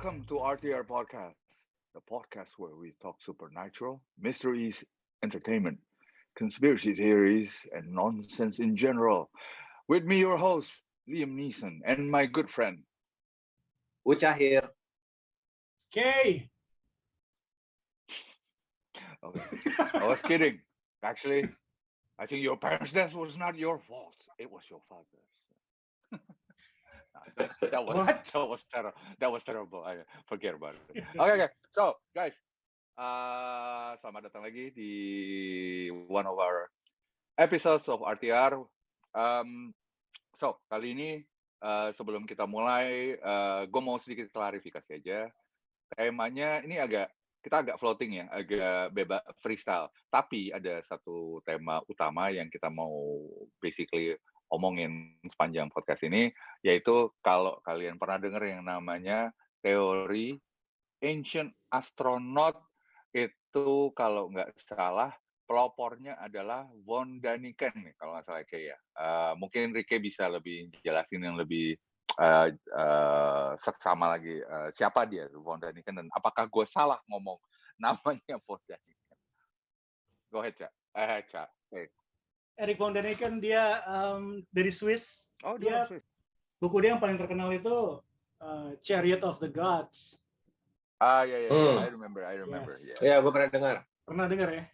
Welcome to RTR Podcast, the podcast where we talk supernatural, mysteries, entertainment, conspiracy theories, and nonsense in general. With me, your host, Liam Neeson, and my good friend. Ucahir. Okay. Okay. I was kidding. Actually, I think your parents' death was not your fault. It was your father's. that was What? that was terrible. I forget about it. Okay. So, guys, selamat datang lagi di one of our episodes of RTR. So kali ini sebelum kita mulai, gue mau sedikit klarifikasi aja. Temanya ini kita agak floating ya, agak bebas freestyle. Tapi ada satu tema utama yang kita mau basically omongin sepanjang podcast ini, yaitu kalau kalian pernah dengar yang namanya teori ancient astronaut, itu kalau nggak salah pelopornya adalah von Daniken nih, kalau nggak salah kayak ya. Mungkin Rike bisa lebih jelasin yang lebih seksama lagi siapa dia von Daniken dan apakah gue salah ngomong namanya von Daniken. Go ahead, Cak. Eric von Däniken dia dari Swiss. Oh, Dia Swiss. buku dia yang paling terkenal itu Chariot of the Gods. Ya. I remember. Yes. Ya, gue pernah dengar. Pernah dengar ya?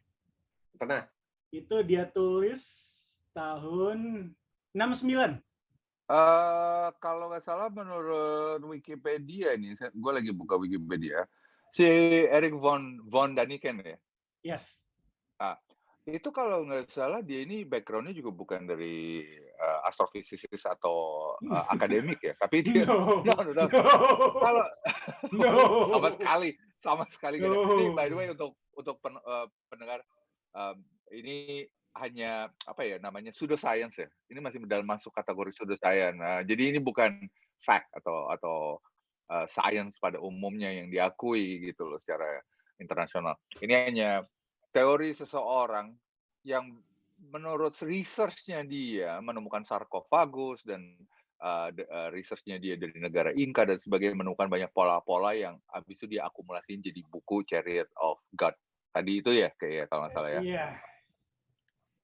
Pernah. Itu dia tulis tahun 69. Kalau nggak salah menurut Wikipedia nih, gue lagi buka Wikipedia, si Eric von Daniken ya. Yes. Itu kalau nggak salah dia ini backgroundnya juga bukan dari astrofisikis atau akademik ya, tapi dia No. Kalau No. sama sekali No. Ini by the way untuk pendengar, ini hanya apa ya namanya pseudoscience ya. Ini masih masuk kategori pseudoscience. Jadi ini bukan fact atau science pada umumnya yang diakui gitu loh secara internasional. Ini hanya teori seseorang yang menurut research-nya dia menemukan sarkofagus dan research-nya dia dari negara Inka dan sebagainya, menemukan banyak pola-pola yang habis itu dia akumulasiin jadi buku Chariot of God. Tadi itu ya kayak kalau nggak salah ya. Iya.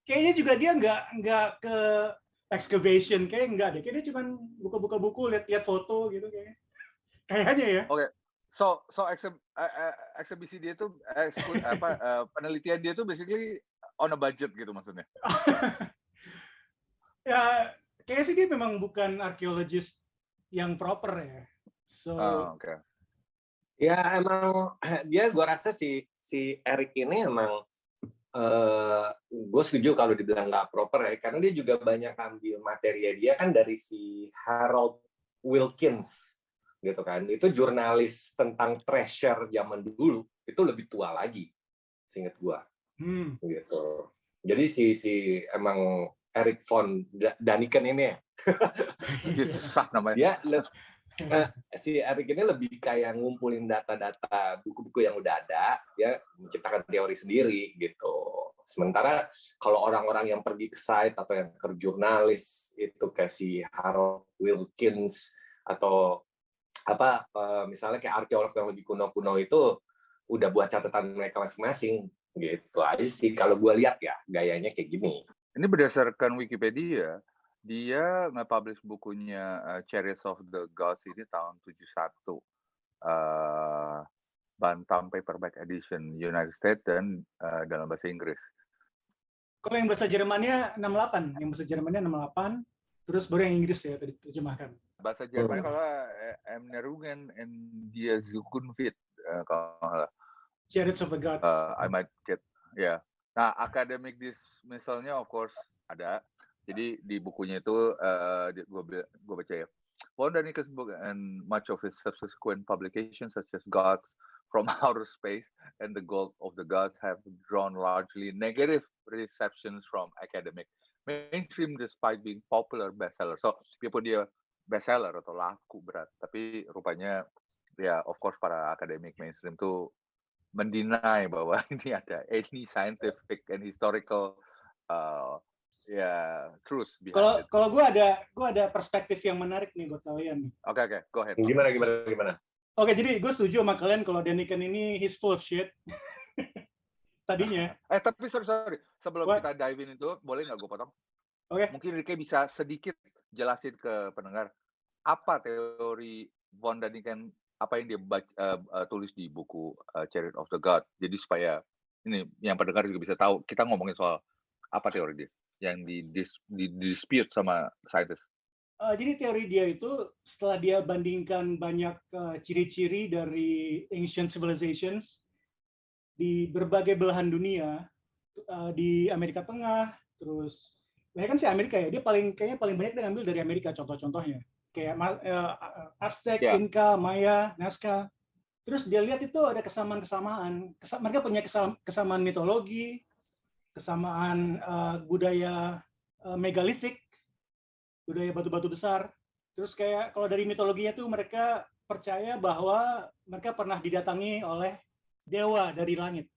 Kayaknya juga dia nggak ke excavation, kayak nggak deh. Kayaknya dia cuma buka-buka buku, lihat foto gitu kayaknya ya. Oke. So eksebisi dia itu penelitian dia itu basically on a budget gitu maksudnya. Ya, kayaknya sih dia memang bukan arkeologis yang proper ya. So, Okay. Ya emang dia, gue rasa si Eric ini emang gue setuju kalau dibilang nggak proper ya, karena dia juga banyak ambil materi dia kan dari si Harold Wilkins gitu kan. Itu jurnalis tentang treasure zaman dulu, itu lebih tua lagi, seinget gue. Gitu. Jadi si emang Eric von Daniken ini ya. Susah namanya. Dia si Eric ini lebih kayak ngumpulin data-data buku-buku yang udah ada, dia menciptakan teori sendiri gitu. Sementara kalau orang-orang yang pergi ke site atau yang ke jurnalis itu kayak si Harold Wilkins atau misalnya kayak arkeolog yang lebih kuno-kuno itu udah buat catatan mereka masing-masing gitu aja sih kalau gue lihat ya, gayanya kayak gini. Ini berdasarkan Wikipedia, dia nge-publish bukunya Chariots of the Gods ini tahun 71. Bantam paperback edition United States dan dalam bahasa Inggris. Kalau yang bahasa Jermannya 68, yang bahasa Jermannya 68, terus baru yang Inggris ya tadi terjemahkan. Bahasa Jerman kalau Emnerungen and die Zukunft kalau Chariots of the Gods. I might get Nah, academic dismissal-nya of course ada. Jadi di bukunya itu gue baca ya. Von Daniken's book and much of his subsequent publications such as Gods from Outer Space and The Gold of the Gods have drawn largely negative receptions from academic mainstream despite being popular bestseller. So, meskipun dia bestseller atau laku berat, tapi rupanya ya of course para akademik mainstream tuh mendinai bahwa ini ada any scientific and historical truth behind it. Kalau gue ada perspektif yang menarik nih buat kalian. Oke, go ahead. Gimana? Oke, jadi gue setuju sama kalian kalau Daniken ini he's full of shit. Tadinya. Tapi sorry. Sebelum What? kita dive in itu, boleh nggak gue potong? Oke. Mungkin Rike bisa sedikit jelasin ke pendengar apa teori von Daniken, apa yang dia tulis di buku Chariot of the God. Jadi supaya ini yang pendengar juga bisa tahu. Kita ngomongin soal apa teori dia yang di dispute sama scientist. Jadi teori dia itu setelah dia bandingkan banyak ciri-ciri dari ancient civilizations di berbagai belahan dunia, di Amerika Tengah, terus kan sih Amerika ya, dia kayaknya paling banyak dia ngambil dari Amerika contoh-contohnya. Kayak Aztec, Ya. Inca, Maya, Nazca. Terus dia lihat itu ada kesamaan-kesamaan. Mereka punya kesamaan mitologi, kesamaan budaya megalitik, budaya batu-batu besar. Terus kayak kalau dari mitologinya tuh mereka percaya bahwa mereka pernah didatangi oleh dewa dari langit.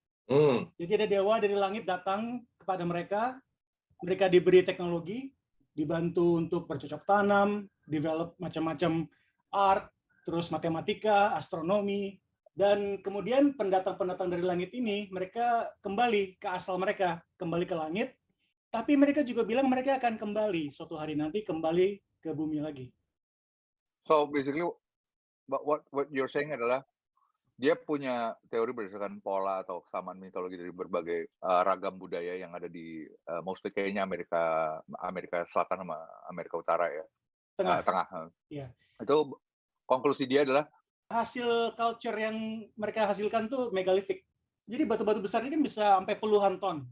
Jadi ada dewa dari langit datang kepada mereka, mereka diberi teknologi, dibantu untuk bercocok tanam, develop macam-macam art, terus matematika, astronomi, dan kemudian pendatang-pendatang dari langit ini, mereka kembali ke asal mereka, kembali ke langit, tapi mereka juga bilang mereka akan kembali suatu hari nanti, kembali ke bumi lagi. So basically what you're saying adalah dia punya teori berdasarkan pola atau kesamaan mitologi dari berbagai ragam budaya yang ada di mostly kayaknya Amerika Selatan sama Amerika Utara ya. Tengah. Iya. Itu konklusi dia adalah hasil culture yang mereka hasilkan tuh megalitik. Jadi batu-batu besar ini kan bisa sampai puluhan ton.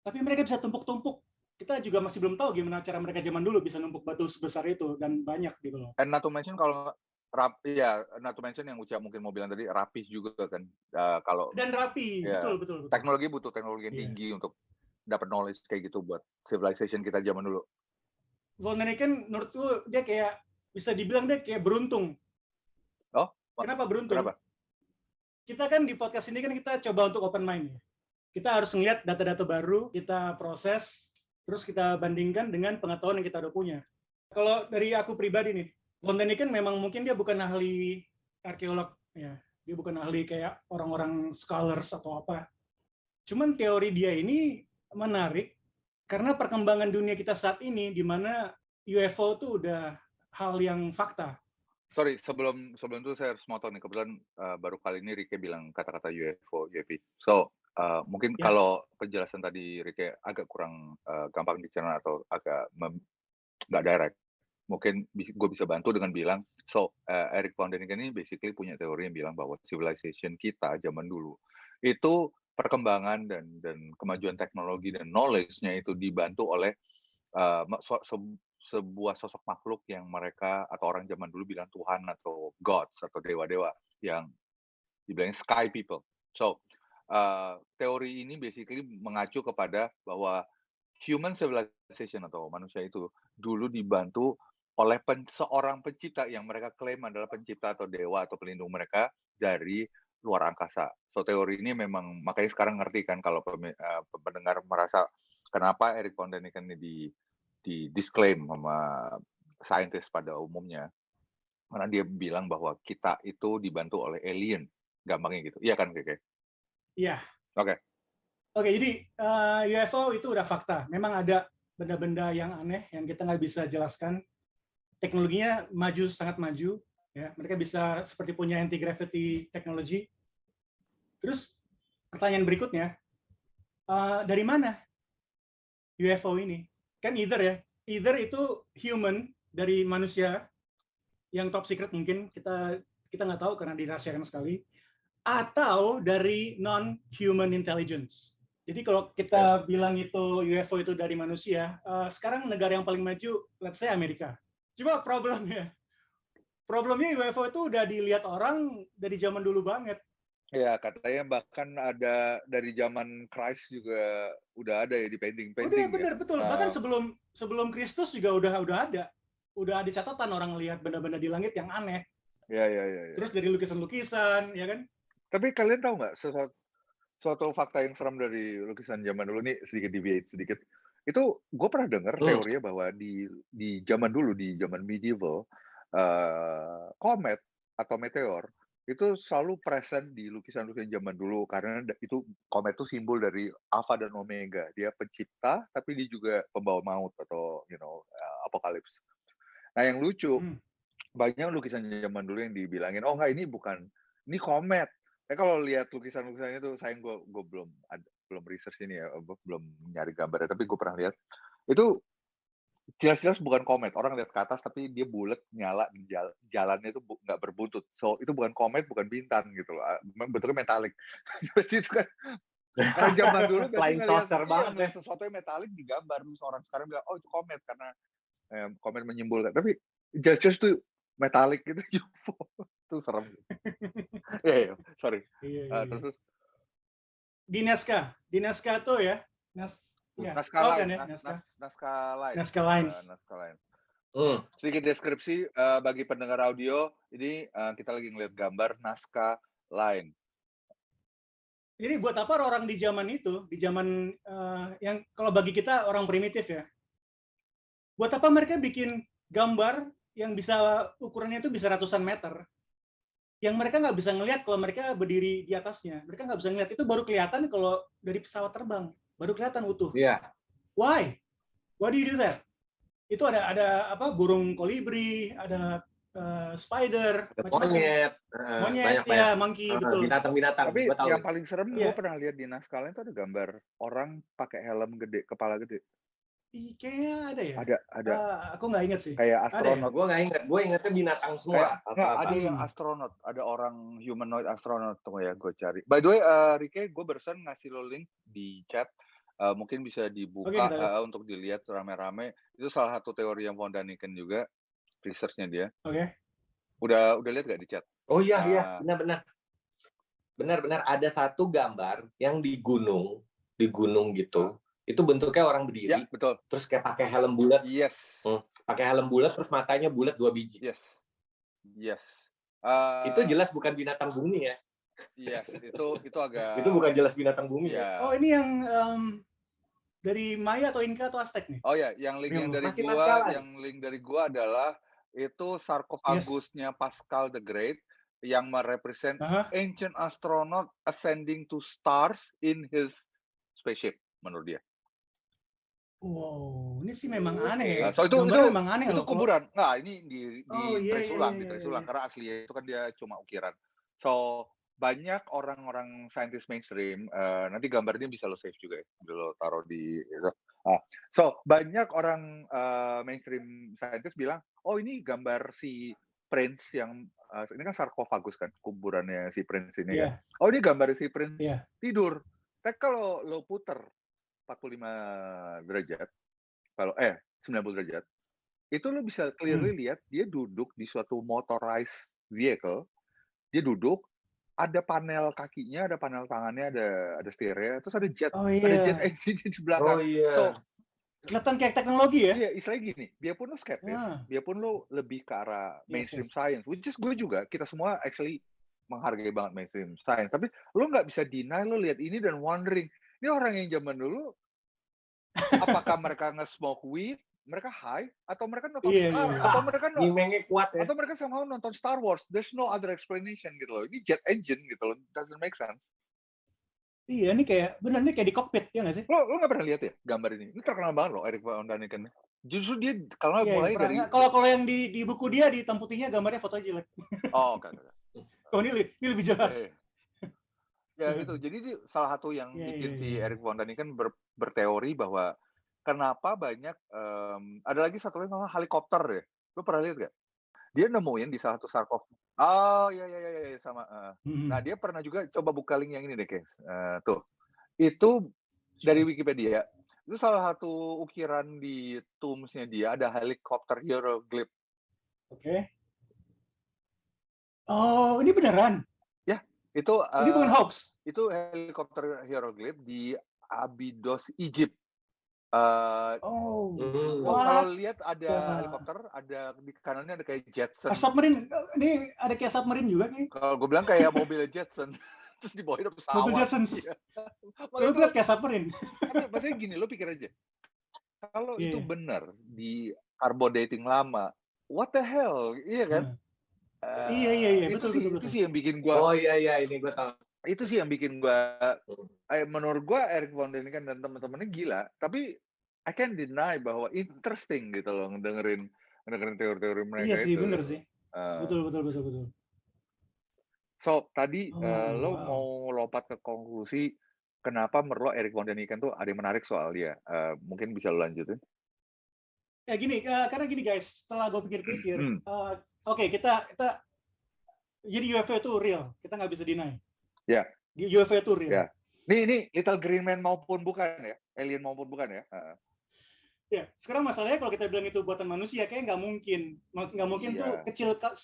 Tapi mereka bisa tumpuk-tumpuk. Kita juga masih belum tahu gimana cara mereka zaman dulu bisa numpuk batu sebesar itu dan banyak gitu loh. and not to mention kalau not to mention yang Uca mungkin mau bilang tadi rapih juga kan kalau Dan rapi, ya, betul. teknologi butuh teknologi yang Iya. tinggi untuk dapat knowledge kayak gitu buat civilization kita zaman dulu. Von Daniken menurutku dia kayak bisa dibilang dia kayak beruntung. Oh, Kenapa beruntung? kenapa? Kita kan di podcast ini kan kita coba untuk open mind ya. Kita harus ngeliat data-data baru, kita proses, terus kita bandingkan dengan pengetahuan yang kita udah punya. Kalau dari aku pribadi nih, Von Daniken memang mungkin dia bukan ahli arkeolog ya. Dia bukan ahli kayak orang-orang scholars atau apa. Cuman teori dia ini menarik karena perkembangan dunia kita saat ini di mana UFO itu udah hal yang fakta. Sorry, sebelum itu saya harus motong nih. Kebetulan baru kali ini Rike bilang kata-kata UFO, UAP. So, mungkin Yes. kalau penjelasan tadi Rike agak kurang gampang dicerna atau agak nggak direct, mungkin gue bisa bantu dengan bilang, Eric von Daniken ini basically punya teori yang bilang bahwa civilization kita zaman dulu itu perkembangan dan kemajuan teknologi dan knowledge-nya itu dibantu oleh sebuah sosok makhluk yang mereka atau orang zaman dulu bilang Tuhan atau gods atau dewa-dewa yang dibilangnya sky people. So, teori ini basically mengacu kepada bahwa human civilization atau manusia itu dulu dibantu oleh seorang pencipta yang mereka klaim adalah pencipta atau dewa atau pelindung mereka dari luar angkasa. So teori ini memang makanya sekarang ngerti kan kalau pendengar merasa kenapa Eric von Daniken ini di disclaim sama saintis pada umumnya, karena dia bilang bahwa kita itu dibantu oleh alien, gampangnya gitu. Iya kan, Keke? Iya. Oke. Oke, jadi UFO itu udah fakta. Memang ada benda-benda yang aneh yang kita nggak bisa jelaskan. Teknologinya sangat maju. Ya, mereka bisa seperti punya anti-gravity technology. Terus pertanyaan berikutnya, dari mana UFO ini? Kan either itu human dari manusia yang top secret mungkin kita nggak tahu karena dirahasiakan sekali, atau dari non-human intelligence. Jadi kalau kita bilang itu UFO itu dari manusia, sekarang negara yang paling maju, let's say Amerika. Cuma problemnya UFO itu udah dilihat orang dari zaman dulu banget. Ya, katanya bahkan ada dari zaman Christ juga udah ada ya di painting-painting. Udah, bener, betul. Bahkan sebelum Kristus juga udah ada. Udah ada catatan orang lihat benda-benda di langit yang aneh. Ya. Terus dari lukisan-lukisan, ya kan? Tapi kalian tahu nggak suatu fakta yang seram dari lukisan zaman dulu nih, sedikit deviate sedikit. Itu gue pernah dengar teorinya bahwa di zaman dulu, di zaman medieval, komet atau meteor itu selalu present di lukisan-lukisan zaman dulu karena itu komet itu simbol dari Alpha dan Omega. Dia pencipta, tapi dia juga pembawa maut atau apokalips. Nah yang lucu, banyak lukisan zaman dulu yang dibilangin, oh enggak ini komet. Kalau lihat lukisan-lukisannya itu, sayang gue belum research ini ya, belum nyari gambarnya, tapi gue pernah lihat itu jelas-jelas bukan komet. Orang lihat ke atas tapi dia bulat, nyala, jalannya itu nggak berbuntut. So itu bukan komet, bukan bintang gitu loh. Bentuknya metalik. Berarti itu kan orang zaman dulu Flying saucer banget ngelihat sesuatu yang metalik digambar. Terus orang sekarang bilang, oh itu komet karena komet menyimbolkan. Tapi jelas-jelas tuh metalik gitu UFO. Itu serem. Iya, sorry. Terus di naskah tuh ya. Naskah lain. Sedikit deskripsi bagi pendengar audio, ini kita lagi ngeliat gambar naskah lain. Jadi buat apa orang di zaman itu, di zaman yang kalau bagi kita orang primitif ya, buat apa mereka bikin gambar yang bisa ukurannya itu bisa ratusan meter, yang mereka nggak bisa ngelihat kalau mereka berdiri di atasnya, mereka nggak bisa ngelihat, itu baru kelihatan kalau dari pesawat terbang, baru kelihatan utuh. Iya. Why do you do that? Itu ada apa? Burung kolibri, ada spider, monyet, ya, monkey, betul. Binatang-binatang. Tapi yang paling serem, gue pernah lihat di naskah lain itu ada gambar orang pakai helm gede, kepala gede. Kayaknya ada ya. Ada. Aku nggak ingat sih. Kayak astronot. Gue nggak ingat. Gue ingatnya binatang semua. Ada yang astronot, ada orang humanoid astronot. Tunggu ya, gue cari. By the way, Rike, gue barusan ngasih lo link di chat. Mungkin bisa dibuka untuk dilihat rame-rame. Itu salah satu teori yang von Daniken juga, research-nya dia. Oke. Udah lihat gak di chat? Oh iya, benar. Ada satu gambar yang di gunung gitu. Itu bentuknya orang berdiri. Ya, betul. Terus kayak pakai helm bulat. Yes. Pakai helm bulat, terus matanya bulat 2 biji. Yes. Itu jelas bukan binatang bumi ya. Yes, itu agak. Itu bukan jelas binatang bumi ya. Oh, ini yang dari Maya atau Inka atau Aztec nih? Oh ya, yang link dari gua adalah itu sarkofagusnya Pascal the Great yang merepresent ancient astronaut ascending to stars in his spaceship menurut dia. Wow, ini sih memang aneh ya. So itu memang aneh itu kuburan. Nggak, ini di trace ulang karena asli itu kan dia cuma ukiran. So banyak orang-orang saintis mainstream, nanti gambarnya bisa lo save juga ya, lo taruh di so banyak orang mainstream saintis bilang, oh ini gambar si Prince yang ini kan sarkofagus kan, kuburannya si Prince ini kan. Oh ini gambar si Prince tidur. Tapi kalau lo puter 45 derajat, kalau 90 derajat, itu lo bisa clearly lihat dia duduk di suatu motorized vehicle, dia duduk, ada panel kakinya, ada panel tangannya, ada steernya, terus ada jet engine di belakang. So kelihatan kayak teknologi ya? Iya, istilahnya gini, biarpun lo skeptis, biarpun lo lebih ke arah mainstream science, which is gue juga, kita semua actually menghargai banget mainstream science, tapi lo nggak bisa deny, lo lihat ini dan wondering, ini orang yang zaman dulu, apakah mereka nge-smoke weed, mereka high, atau mereka nonton atau mereka kuat ya? Atau mereka somehow nonton Star Wars, there's no other explanation gitu loh, ini jet engine gitu loh, doesn't make sense. Iya, ini kayak di kokpit ya nggak sih? Lo nggak pernah lihat ya gambar ini? Ini terkenal banget loh, Erik von Daniken. Justru dia kalau mulai dari kalau yang di buku dia di hitam putihnya gambarnya fotonya jelek. Oh, enggak. Oh, ini lebih jelas. Ya itu, jadi salah satu yang bikin si Erik von Daniken berteori bahwa kenapa banyak ada lagi satu lagi namanya helikopter ya. Lo pernah lihat gak? Dia nemuin di salah satu sarkofagus. Oh iya sama. Nah dia pernah juga coba buka link yang ini deh guys. Tuh, itu dari Wikipedia. Itu salah satu ukiran di tombs-nya dia ada helikopter hieroglyph. Oke. Oh ini beneran? Ya, itu. Ini bukan hoax. Itu helikopter hieroglyph di Abydos, Egypt. Kalau lihat ada helikopter, ada di kanannya ada kayak Jetson. Submarine, ini ada kayak submarine juga nih. Kalau gue bilang kayak mobil Jetson, terus di bawahnya ada pesawat. Mobil Jetson. Lo lihat kayak submarine. Tapi maksudnya gini, lo pikir aja, kalau itu benar di carbon dating lama, what the hell, iya kan? Iya, itu betul, sih betul, itu betul. sih yang bikin gue Oh iya ini gue tahu. itu sih yang bikin gue menurut gue Erik von Däniken dan teman-temannya gila, tapi I can't deny bahwa interesting gitu loh dengerin teori-teori mereka Iya sih, itu. bener sih. Uh, Betul. So tadi Oh, lo wow. mau lompat ke konklusi kenapa menurut lo Erik von Däniken tuh ada yang menarik soal dia. Mungkin bisa lo lanjutin. Ya gini, karena gini guys, setelah gue pikir-pikir, oke, kita jadi UFO itu real, kita nggak bisa deny. Ya. UFO itu real. Ya. Ini Little Green Man maupun bukan ya, alien maupun bukan ya. Ya, sekarang masalahnya kalau kita bilang itu buatan manusia, kayak nggak mungkin tuh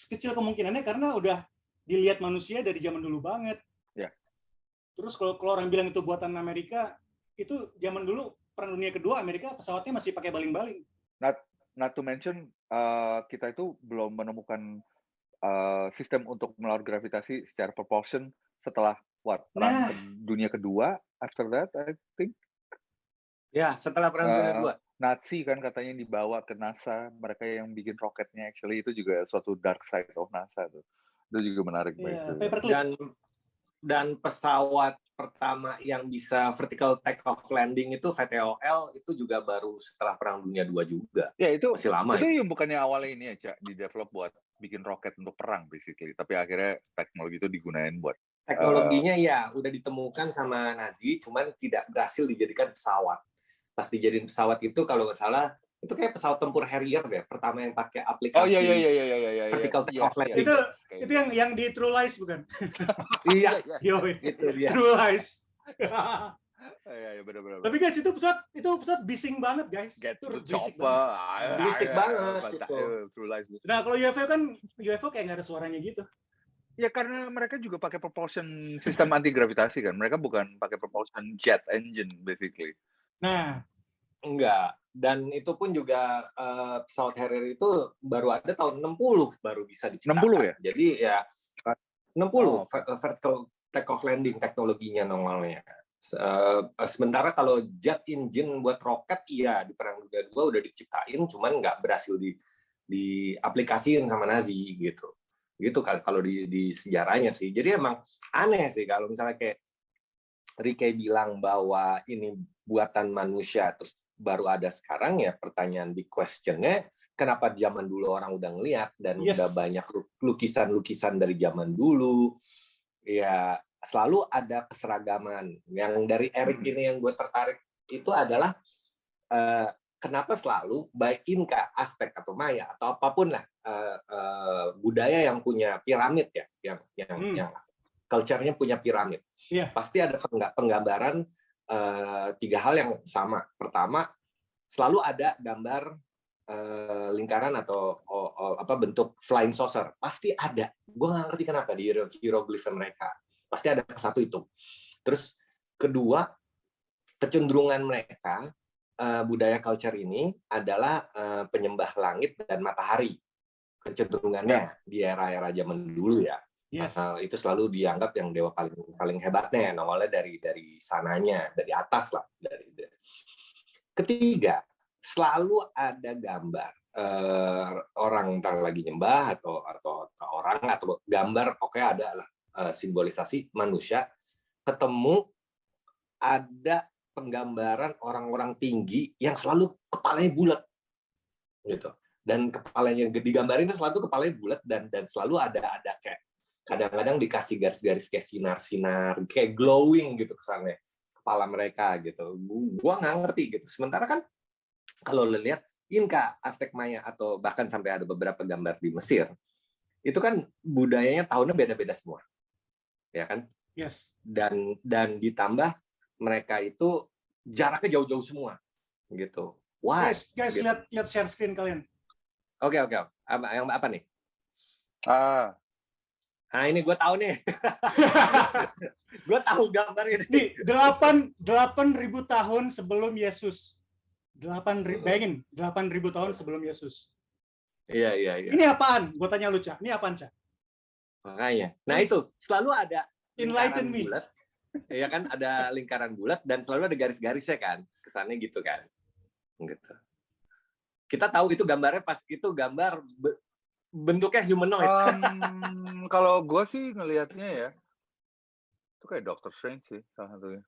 kecil kemungkinannya karena udah dilihat manusia dari zaman dulu banget. Ya. Terus kalau orang bilang itu buatan Amerika, itu zaman dulu Perang Dunia Kedua Amerika pesawatnya masih pakai baling-baling. Not to mention kita itu belum menemukan sistem untuk melawan gravitasi secara propulsion setelah Perang Dunia Kedua. After that, I think. Ya, setelah Perang Dunia Kedua. Nazi kan katanya dibawa ke NASA, mereka yang bikin roketnya actually itu juga suatu dark side of NASA tuh. Itu juga menarik dan pesawat pertama yang bisa vertical take off landing itu VTOL itu juga baru setelah Perang Dunia II juga. Ya itu masih lama. Itu yang bukannya awalnya ini aja di develop buat bikin roket untuk perang basically, tapi akhirnya teknologi itu digunain buat teknologinya ya udah ditemukan sama Nazi, cuman tidak berhasil dijadikan pesawat. Pas dijadiin pesawat itu kalau nggak salah itu kayak pesawat tempur Harrier deh, pertama yang pakai aplikasi vertical take off landing. Itu yang di True Lies bukan? Iya, itu dia. True Lies. Iya, benar. Tapi guys itu pesawat bising banget guys. Itu bising banget gitu. Nah kalau UFO kayak nggak ada suaranya gitu. Ya karena mereka juga pakai propulsion sistem anti gravitasi kan. Mereka bukan pakai propulsion jet engine basically. Nah, enggak. Dan itu pun juga pesawat Harrier itu baru ada tahun 60 baru bisa diciptakan. 60 ya? Jadi ya 60 vertical take off landing teknologinya normalnya. Sementara kalau jet engine buat roket iya di Perang Dunia II udah diciptain, cuman nggak berhasil diaplikasiin sama Nazi gitu. Gitu kalau di sejarahnya sih. Jadi emang aneh sih kalau misalnya kayak Rike bilang bahwa ini buatan manusia terus baru ada sekarang, ya pertanyaan big question-nya kenapa zaman dulu orang udah ngelihat dan udah banyak lukisan-lukisan dari zaman dulu. Ya selalu ada keseragaman. Yang dari Erik ini yang gue tertarik itu adalah kenapa selalu baik Inka, Aztec atau Maya atau apapun lah budaya yang punya piramid ya, yang culture-nya punya piramid. Pasti ada penggambaran 3 hal yang sama. Pertama, selalu ada gambar lingkaran atau bentuk flying saucer. Pasti ada. Gue nggak ngerti kenapa di hieroglif mereka. Pasti ada satu itu. Terus kedua, kecenderungan mereka budaya culture ini adalah penyembah langit dan matahari. Kecenderungannya di era-era zaman dulu ya. Itu selalu dianggap yang dewa paling hebatnya, awalnya dari sananya, dari atas lah. Ketiga, selalu ada gambar orang entar lagi nyembah atau orang atau gambar, pokoknya ada lah simbolisasi manusia ketemu, ada penggambaran orang-orang tinggi yang selalu kepalanya bulat gitu, dan kepalanya digambarin itu selalu kepalanya bulat dan selalu ada kayak kadang-kadang dikasih garis-garis kayak sinar-sinar, kayak glowing gitu kesannya kepala mereka gitu. Gua nggak ngerti gitu. Sementara kan kalau lo lihat Inka, Aztec, Maya atau bahkan sampai ada beberapa gambar di Mesir, itu kan budayanya tahunnya beda-beda semua, ya kan? Yes. Dan ditambah mereka itu jaraknya jauh-jauh semua, gitu. Why? Guys, gitu. lihat share screen kalian. Oke. Apa nih? Nah ini gue tahu nih. Gue tahu gambar ini. Nih, 8.000 tahun sebelum Yesus. 8.000, bayangin, 8.000 tahun sebelum Yesus. Iya. Ini apaan? Gue tanya lu, Cak. Ini apaan, Cak? Makanya. Nah itu, selalu ada Enlighten me. Bulat. Iya kan, ada lingkaran bulat dan selalu ada garis-garisnya kan. Kesannya gitu kan. Gitu. Kita tahu itu gambarnya pas itu gambar bentuknya humanoid. Kalau gue sih ngelihatnya ya, itu kayak Doctor Strange sih salah satunya.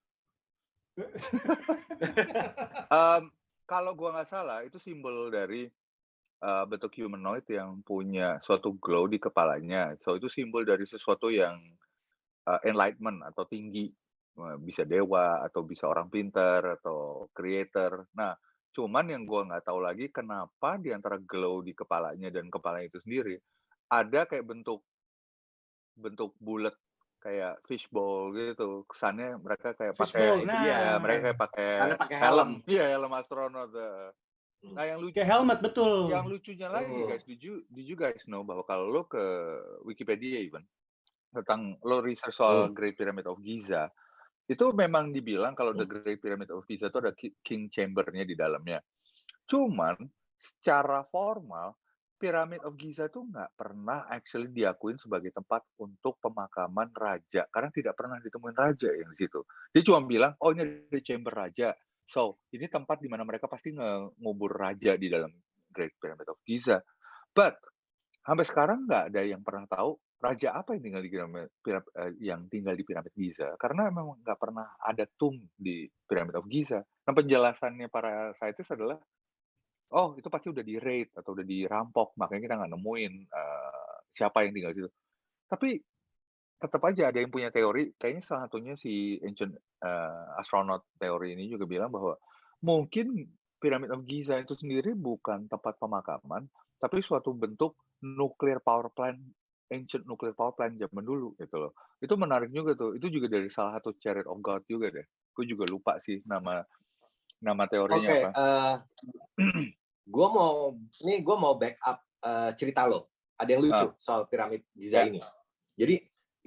Kalau gue nggak salah, itu simbol dari bentuk humanoid yang punya suatu glow di kepalanya. So itu simbol dari sesuatu yang enlightenment atau tinggi. Bisa dewa atau bisa orang pintar atau creator. Nah, cuman yang gue nggak tahu lagi kenapa di antara glow di kepalanya dan kepala itu sendiri ada kayak bentuk bulat kayak fishbowl gitu. Kesannya mereka kayak Fishbowl, pakai itu dia. mereka kayak pakai Karena pakai helm. helm. Iya, helm astronot. Nah, yang lucu kayak helmet betul. yang lucunya lagi guys, did you guys know bahwa kalau lo ke Wikipedia even tentang lo research soal Great Pyramid of Giza, itu memang dibilang kalau the Great Pyramid of Giza itu ada king chamber-nya di dalamnya. Cuman secara formal Pyramid of Giza itu nggak pernah actually diakuin sebagai tempat untuk pemakaman raja karena tidak pernah ditemuin raja yang di situ. Dia cuma bilang, oh ini ada chamber raja. So ini tempat di mana mereka pasti ngubur raja di dalam Great Pyramid of Giza. But sampai sekarang nggak ada yang pernah tahu raja apa yang tinggal di piramid Giza karena memang nggak pernah ada tomb di Pyramid of Giza. Nah penjelasannya para saintis adalah oh itu pasti udah di raid atau udah dirampok makanya kita nggak nemuin siapa yang tinggal di situ. Tapi tetap aja ada yang punya teori, kayaknya salah satunya si ancient astronaut teori ini juga bilang bahwa mungkin Pyramid of Giza itu sendiri bukan tempat pemakaman, tapi suatu bentuk nuclear power plant, ancient nuclear power plant zaman dulu gitu loh. Itu menarik juga tuh. Itu juga dari salah satu Chariot of God juga deh. Gue juga lupa sih nama teorinya apa. Gue mau backup cerita lo. Ada yang lucu soal piramid Giza ini. Jadi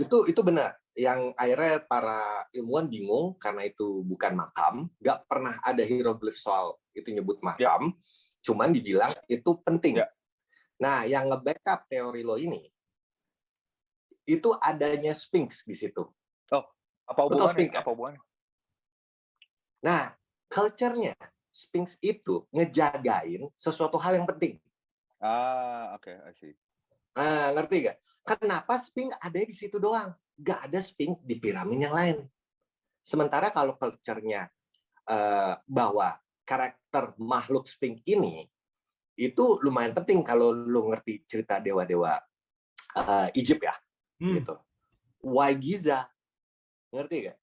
itu benar. Yang akhirnya para ilmuwan bingung karena itu bukan makam, nggak pernah ada hieroglif soal itu nyebut makam, cuman dibilang itu penting. Nah, yang nge-backup teori lo ini itu adanya Sphinx di situ. Oh, apa hubungannya? Apa hubungannya? Nah, culture-nya Sphinx itu ngejagain sesuatu hal yang penting. Oke, I see. Nah, ngerti gak? Kenapa Sphinx ada di situ doang? Gak ada Sphinx di piramid yang lain. Sementara kalau culture-nya bahwa karakter makhluk Sphinx ini itu lumayan penting kalau lu ngerti cerita dewa-dewa Egypt ya, gitu. Why Giza? Ngerti gak?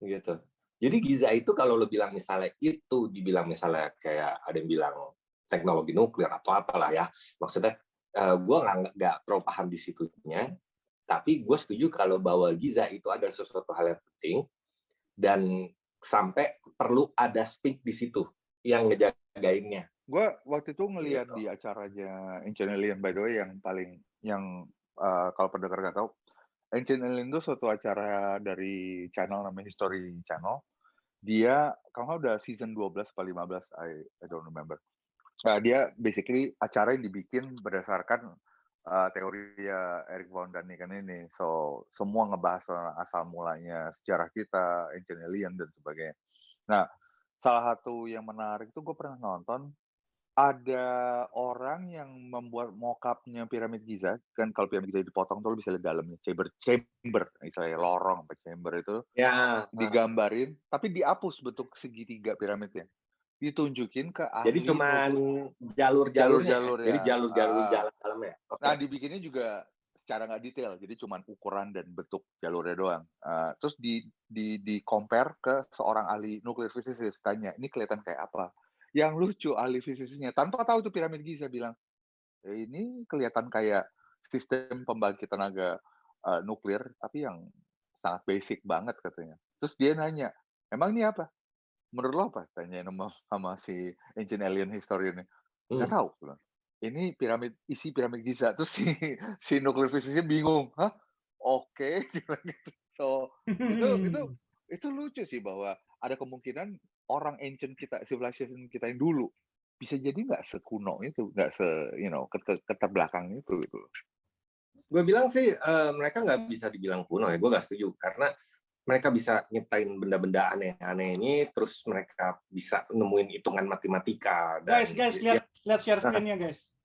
Gitu. Jadi Giza itu kalau lu bilang misalnya itu dibilang misalnya kayak ada yang bilang teknologi nuklir atau apalah ya, maksudnya gue nggak terlalu paham di situnya, tapi gue setuju kalau bahwa Giza itu ada sesuatu hal yang penting dan sampai perlu ada Sphinx di situ yang ngejagainnya. Gue waktu itu ngelihat di acaranya Ancient Alien by the way yang kalau pendengar nggak tahu, Ancient Alien itu suatu acara dari channel namanya History Channel. Dia kalau udah season 12 atau 15, I don't remember. Dia basically acara yang dibikin berdasarkan teori Eric von Daniken ini. So semua ngebahas asal mulanya sejarah kita, Ancient Alien dan sebagainya. Nah, salah satu yang menarik itu gue pernah nonton ada orang yang membuat mock-up-nya piramid Giza, kan kalau piramid Giza dipotong tuh lo bisa lihat dalamnya, chamber, misalnya lorong apa chamber itu digambarin, tapi dihapus bentuk segitiga piramidnya, ditunjukin ke ahli. Jadi cuman jalur-jalurnya. Jadi jalur-jalur jalan dalamnya. Nah, dibikinnya juga secara nggak detail, jadi cuman ukuran dan bentuk jalurnya doang. Terus di compare ke seorang ahli nuklir fisikis, tanya, ini kelihatan kayak apa? Yang lucu ahli fisikisnya tanpa tahu tuh piramid Giza bilang ini kelihatan kayak sistem pembangkit tenaga nuklir tapi yang sangat basic banget katanya. Terus dia nanya, emang ini apa? Menurut lo apa? Tanya sama si Ancient Alien historian ini. Nggak tahu. Ini isi piramid Giza. Terus si nuklir fisikisnya bingung. Hah? Oke. So itu lucu sih bahwa ada kemungkinan orang ancient kita, civilization kita yang dulu bisa jadi nggak sekuno itu, nggak keterbelakang itu gitu. Gue bilang sih mereka nggak bisa dibilang kuno ya, gue nggak setuju karena mereka bisa nyiptain benda-benda aneh-aneh ini, terus mereka bisa nemuin hitungan matematika. Dan, guys, lihat share screen-nya guys.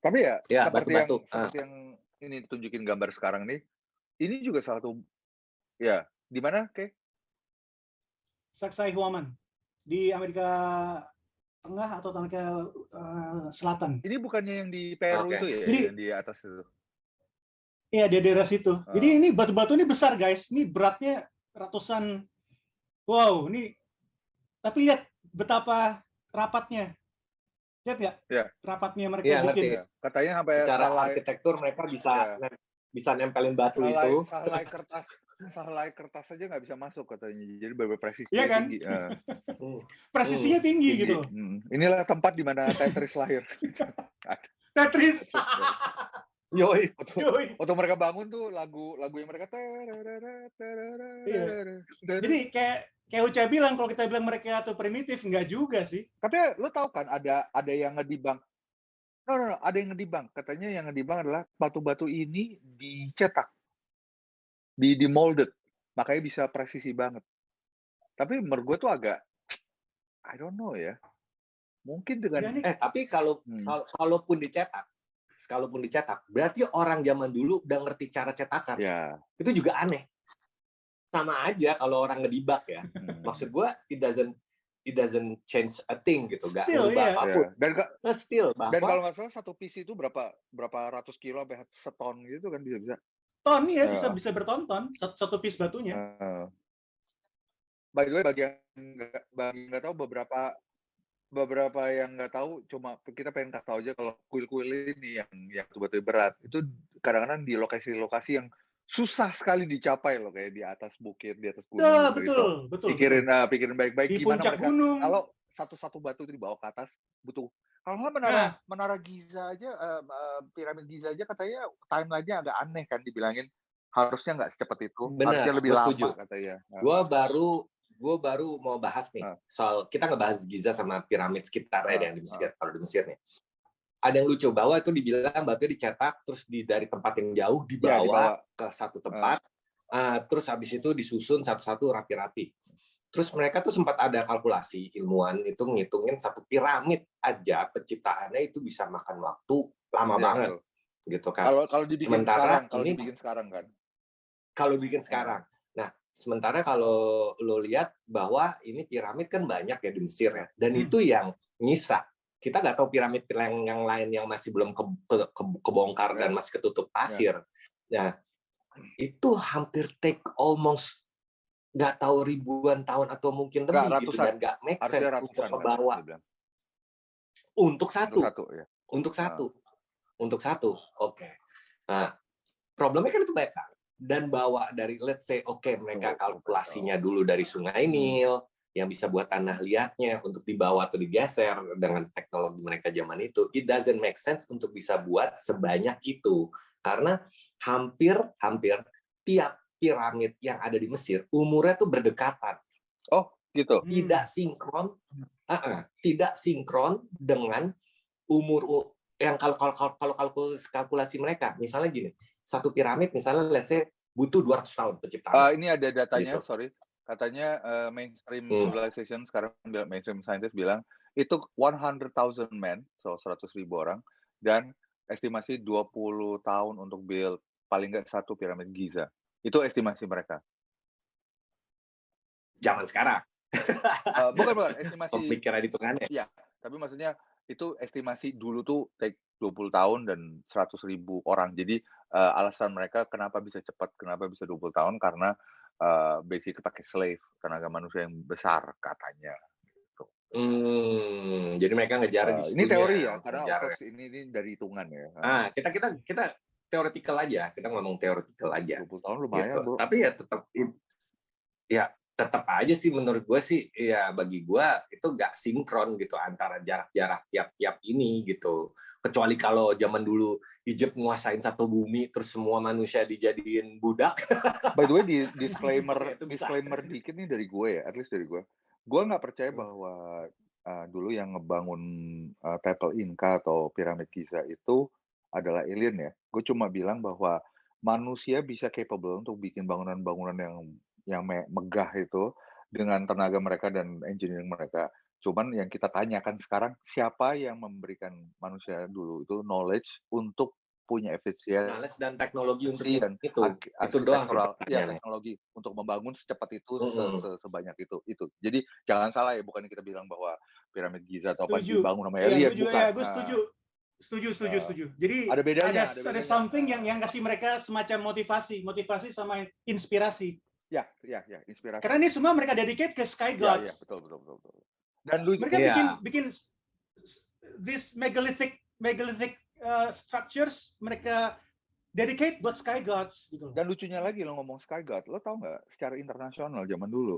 Tapi ya Ya, seperti batu-batu. yang ini ditunjukin gambar sekarang nih, ini juga salah satu ya di mana Oke? Sacsayhuaman di Amerika Tengah atau Amerika Selatan. Ini bukannya yang di Peru Oke. itu ya, Jadi yang di atas itu? iya di daerah situ. Jadi Oh. ini batu-batu ini besar guys. Ini beratnya ratusan. Wow, ini tapi lihat betapa rapatnya. Lihat nggak? Ya. Rapatnya mereka Iya, bikin. ngerti. Ya. Katanya sampai Secara salah arsitektur mereka ya, bisa nempelin batu itu. salah kertas aja nggak bisa masuk katanya. Jadi beberapa Iya presisinya kan? tinggi. Presisinya tinggi gitu. Inilah tempat di mana Tetris lahir. Tetris. Yoi. Waktu mereka bangun tuh lagu yang mereka Iya. Jadi kayak Uca bilang, kalau kita bilang mereka tuh primitif, nggak juga sih. Tapi lo tahu kan ada yang ngedibang. No, ada yang ngedibang. Katanya yang ngedibang adalah batu-batu ini dicetak, di molded, makanya bisa presisi banget. Tapi menurut gue tuh agak, I don't know ya. Mungkin dengan tapi kalaupun dicetak, berarti orang zaman dulu udah ngerti cara cetakan. Ya. Itu juga aneh. Sama aja kalau orang ngedibak ya. Maksud gue, it doesn't change a thing gitu, nggak ngubah apapun. Dan kalau nggak salah satu piece itu berapa ratus kilo sampai seton gitu kan bisa. Ton ya, bisa bertonton satu piece batunya. By the way, bagi yang nggak tahu, beberapa yang nggak tahu, cuma kita pengen kasih tahu aja kalau kuil-kuil ini yang batu berat itu kadang-kadang di lokasi-lokasi yang susah sekali dicapai loh, kayak di atas bukit, di atas gunung. Betul. Pikirin baik-baik di gimana puncak mereka gunung. kalau satu batu itu dibawa ke atas butuh. Kalau menara Giza aja, piramid Giza aja katanya timeline-nya agak aneh kan, dibilangin harusnya nggak secepat itu. Benar, harusnya lebih lama katanya. Gue baru mau bahas nih soal kita ngebahas Giza sama piramid sekitarnya yang di Mesir. Kalau di Mesir nih ada yang lucu bahwa itu dibilang batunya dicetak terus dari tempat yang jauh dibawa ke satu tempat, terus habis itu disusun satu-satu rapi-rapi. Terus mereka tuh sempat ada kalkulasi ilmuwan itu ngitungin satu piramid aja penciptaannya itu bisa makan waktu lama banget gitu kan. Kalau dibikin sekarang kan. Kalau bikin sekarang. Nah, sementara kalau lo lihat bahwa ini piramid kan banyak ya di Mesir ya, dan itu yang nyisa. Kita nggak tahu piramid yang lain yang masih belum kebongkar dan masih ketutup pasir. Nah, itu hampir take almost nggak tahu ribuan tahun atau mungkin lebih gitu, dan nggak make sense untuk membawa. Untuk satu. Oke. Nah, problemnya kan itu banyak. Dan bawa dari let's say mereka kalkulasinya dulu dari Sungai Nil yang bisa buat tanah liatnya untuk dibawa atau digeser dengan teknologi mereka zaman itu, it doesn't make sense untuk bisa buat sebanyak itu karena hampir tiap piramid yang ada di Mesir umurnya tuh berdekatan. Oh gitu. Tidak sinkron dengan umur yang kalau kalkulasi mereka. Misalnya gini, satu piramid misalnya let's say butuh 200 tahun penciptaan. Ini ada datanya, gitu. sorry. Katanya mainstream civilization sekarang, mainstream scientist bilang itu 100,000 men, so 100,000 orang, dan estimasi 20 tahun untuk build paling nggak satu piramid Giza. Itu estimasi mereka. Zaman sekarang. Bukan estimasi. Pemikiran hitungannya. Iya, tapi maksudnya itu estimasi dulu tuh take 20 tahun dan 100,000 orang. Jadi alasan mereka kenapa bisa cepat, kenapa bisa 20 tahun karena basically pakai slave, tenaga manusia yang besar katanya. Gitu. Jadi mereka ngejar di ini teori ya, karena of course ini dari hitungan ya. Kita theoretical aja, kita ngomong theoretical aja. 20 tahun lumayan, gitu. Bro. Tapi ya tetap aja sih menurut gue sih, ya bagi gue itu nggak sinkron gitu antara jarak-jarak tiap-tiap ini gitu. Kecuali kalau zaman dulu Egypt nguasain satu bumi terus semua manusia dijadiin budak. By the way, disclaimer dikit nih dari gue ya, at least dari gue. Gue nggak percaya bahwa dulu yang ngebangun Temple Inca atau piramid Giza itu adalah alien ya. Gue cuma bilang bahwa manusia bisa capable untuk bikin bangunan-bangunan yang megah itu dengan tenaga mereka dan engineering mereka. Cuman yang kita tanyakan sekarang, siapa yang memberikan manusia dulu itu knowledge untuk punya Knowledge dan teknologi untuk efisiensi dan itu doang sih arsitektural pertanyaannya. teknologi untuk membangun secepat itu, Mhm. sebanyak itu. Jadi jangan salah ya, bukannya kita bilang bahwa piramid Giza atau apa Setuju. dibangun sama Ya, alien, bukan. gue setuju. Setuju. Jadi Ada bedanya, ada something yang kasih mereka semacam motivasi sama inspirasi. Ya, inspirasi. Karena ini semua mereka dedicate ke sky Ya, gods. betul. Dan lu Mereka Iya. bikin this megalithic structures, mereka dedicate buat sky gods gitu. Dan lucunya lagi lo ngomong sky god, lo tau nggak secara internasional zaman dulu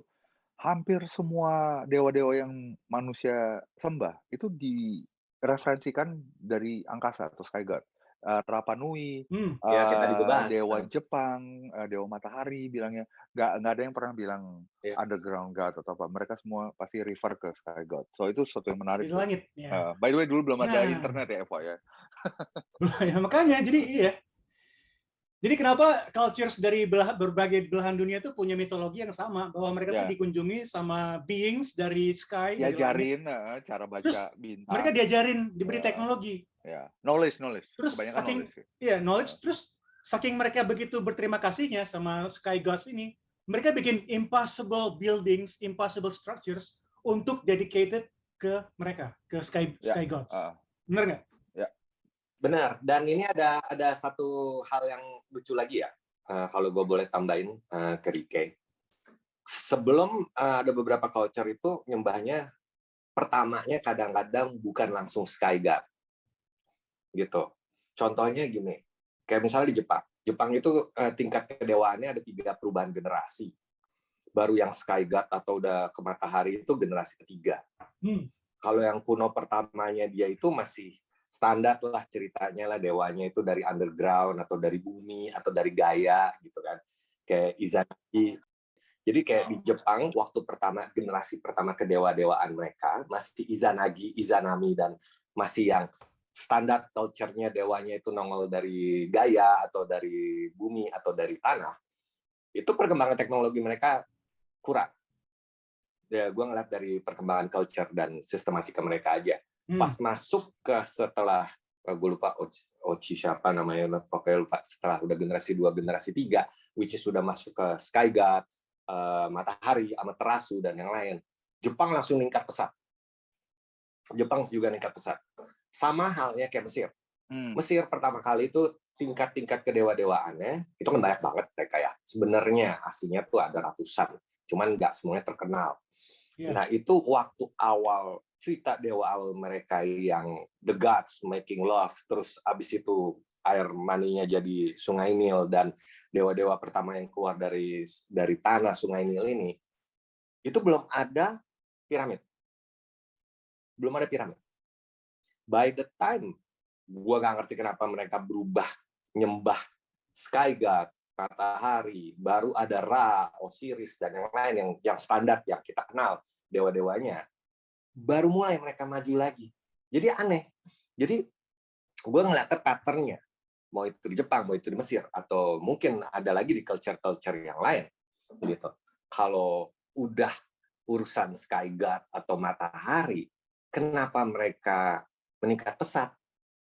hampir semua dewa-dewa yang manusia sembah itu direferensikan dari angkasa atau sky god. Rapa Nui, Ya, kita juga bahas. dewa Jepang, dewa matahari bilangnya, nggak ada yang pernah bilang Iya. underground god atau apa. Mereka semua pasti refer ke sky god. So itu sesuatu yang menarik. Di langit. Ya. By the way, dulu belum ada Nah. internet ya, Eva ya. Ya, makanya jadi iya. Jadi kenapa cultures dari berbagai belahan dunia itu punya mitologi yang sama, bahwa mereka tuh dikunjungi sama beings dari sky, dari Diajarin langit. cara baca Terus bintang. mereka diajarin, diberi teknologi. Ya, knowledge. Terus Kebanyakan knowledge. Iya, knowledge. Terus saking mereka begitu berterima kasihnya sama sky gods ini, mereka bikin impossible buildings, impossible structures untuk dedicated ke mereka, ke sky gods. Benar nggak? Ya. Benar. Dan ini ada satu hal yang lucu lagi ya, kalau gue boleh tambahin ke Rike. Sebelum ada beberapa culture itu nyembahnya pertamanya kadang-kadang bukan langsung sky god. Gitu. Contohnya gini, kayak misalnya di Jepang itu tingkat kedewaannya ada 3 perubahan generasi. Baru yang sky god atau udah ke matahari itu generasi ketiga. Kalau yang kuno pertamanya dia itu masih standar lah ceritanya lah, dewanya itu dari underground atau dari bumi atau dari Gaia gitu kan, kayak Izanagi. Jadi kayak di Jepang waktu generasi pertama kedewa-dewaan mereka masih Izanagi, Izanami, dan masih yang standar culture-nya dewanya itu nongol dari Gaia atau dari bumi atau dari tanah. Itu perkembangan teknologi mereka kurang. Ya, gue ngeliat dari perkembangan culture dan sistematika mereka aja. Pas masuk ke setelah, gue lupa Ochi siapa namanya, pokoknya lupa, setelah udah generasi 2, generasi 3, which is sudah masuk ke sky god, matahari, Amaterasu, dan yang lain, Jepang langsung meningkat pesat. Jepang juga meningkat pesat. Sama halnya kayak Mesir. Mesir pertama kali itu tingkat-tingkat kedewa-dewaannya, itu kan banyak banget mereka ya. Sebenarnya aslinya tuh ada ratusan, cuman nggak semuanya terkenal. Nah, itu waktu awal cerita dewa awal mereka yang the gods making love, terus abis itu air maninya jadi Sungai Nil, dan dewa-dewa pertama yang keluar dari tanah Sungai Nil ini, itu belum ada piramid. By the time, gue gak ngerti kenapa mereka berubah nyembah sky god, matahari, baru ada Ra, Osiris, dan yang lain yang standar yang kita kenal dewa-dewanya, baru mulai mereka maju lagi. Jadi aneh. Jadi gue ngeliatnya pattern-nya, mau itu di Jepang, mau itu di Mesir, atau mungkin ada lagi di culture-culture yang lain. Gitu. Kalau udah urusan sky god atau matahari, kenapa mereka meningkat pesat?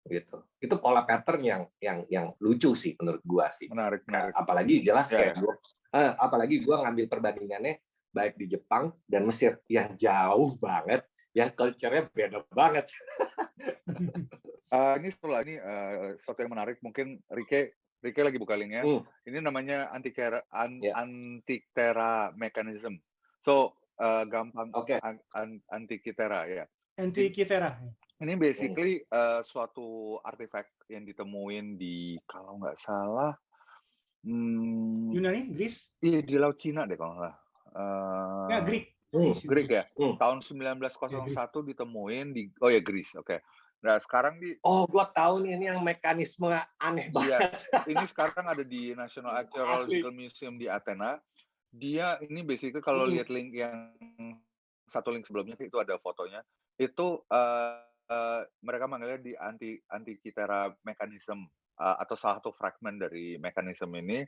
Gitu. Itu pola pattern yang lucu sih menurut gua sih. Menarik. Apalagi jelas kayak apalagi gua ngambil perbandingannya baik di Jepang dan Mesir yang jauh banget, yang culture-nya beda banget. Ini setelah ini sesuatu yang menarik, mungkin Rike lagi buka linknya. Ini namanya Antikythera mechanism. So gampang. Antikythera ya. Antikythera. Ini basically suatu artifact yang ditemuin di, kalau nggak salah, Yunani, Greece? Iya, di Laut Cina deh kalau nggak salah. Greek. Greek ya. Tahun 1901 ditemuin di Greece. Oke. Nah, sekarang gue tahu nih, ini yang mekanisme aneh banget. Ini sekarang ada di National Archaeological Museum di Athena. Dia ini basically kalau lihat link yang satu link sebelumnya itu ada fotonya. Itu mereka manggilnya di Antikythera mechanism, atau salah satu fragmen dari mekanisme ini.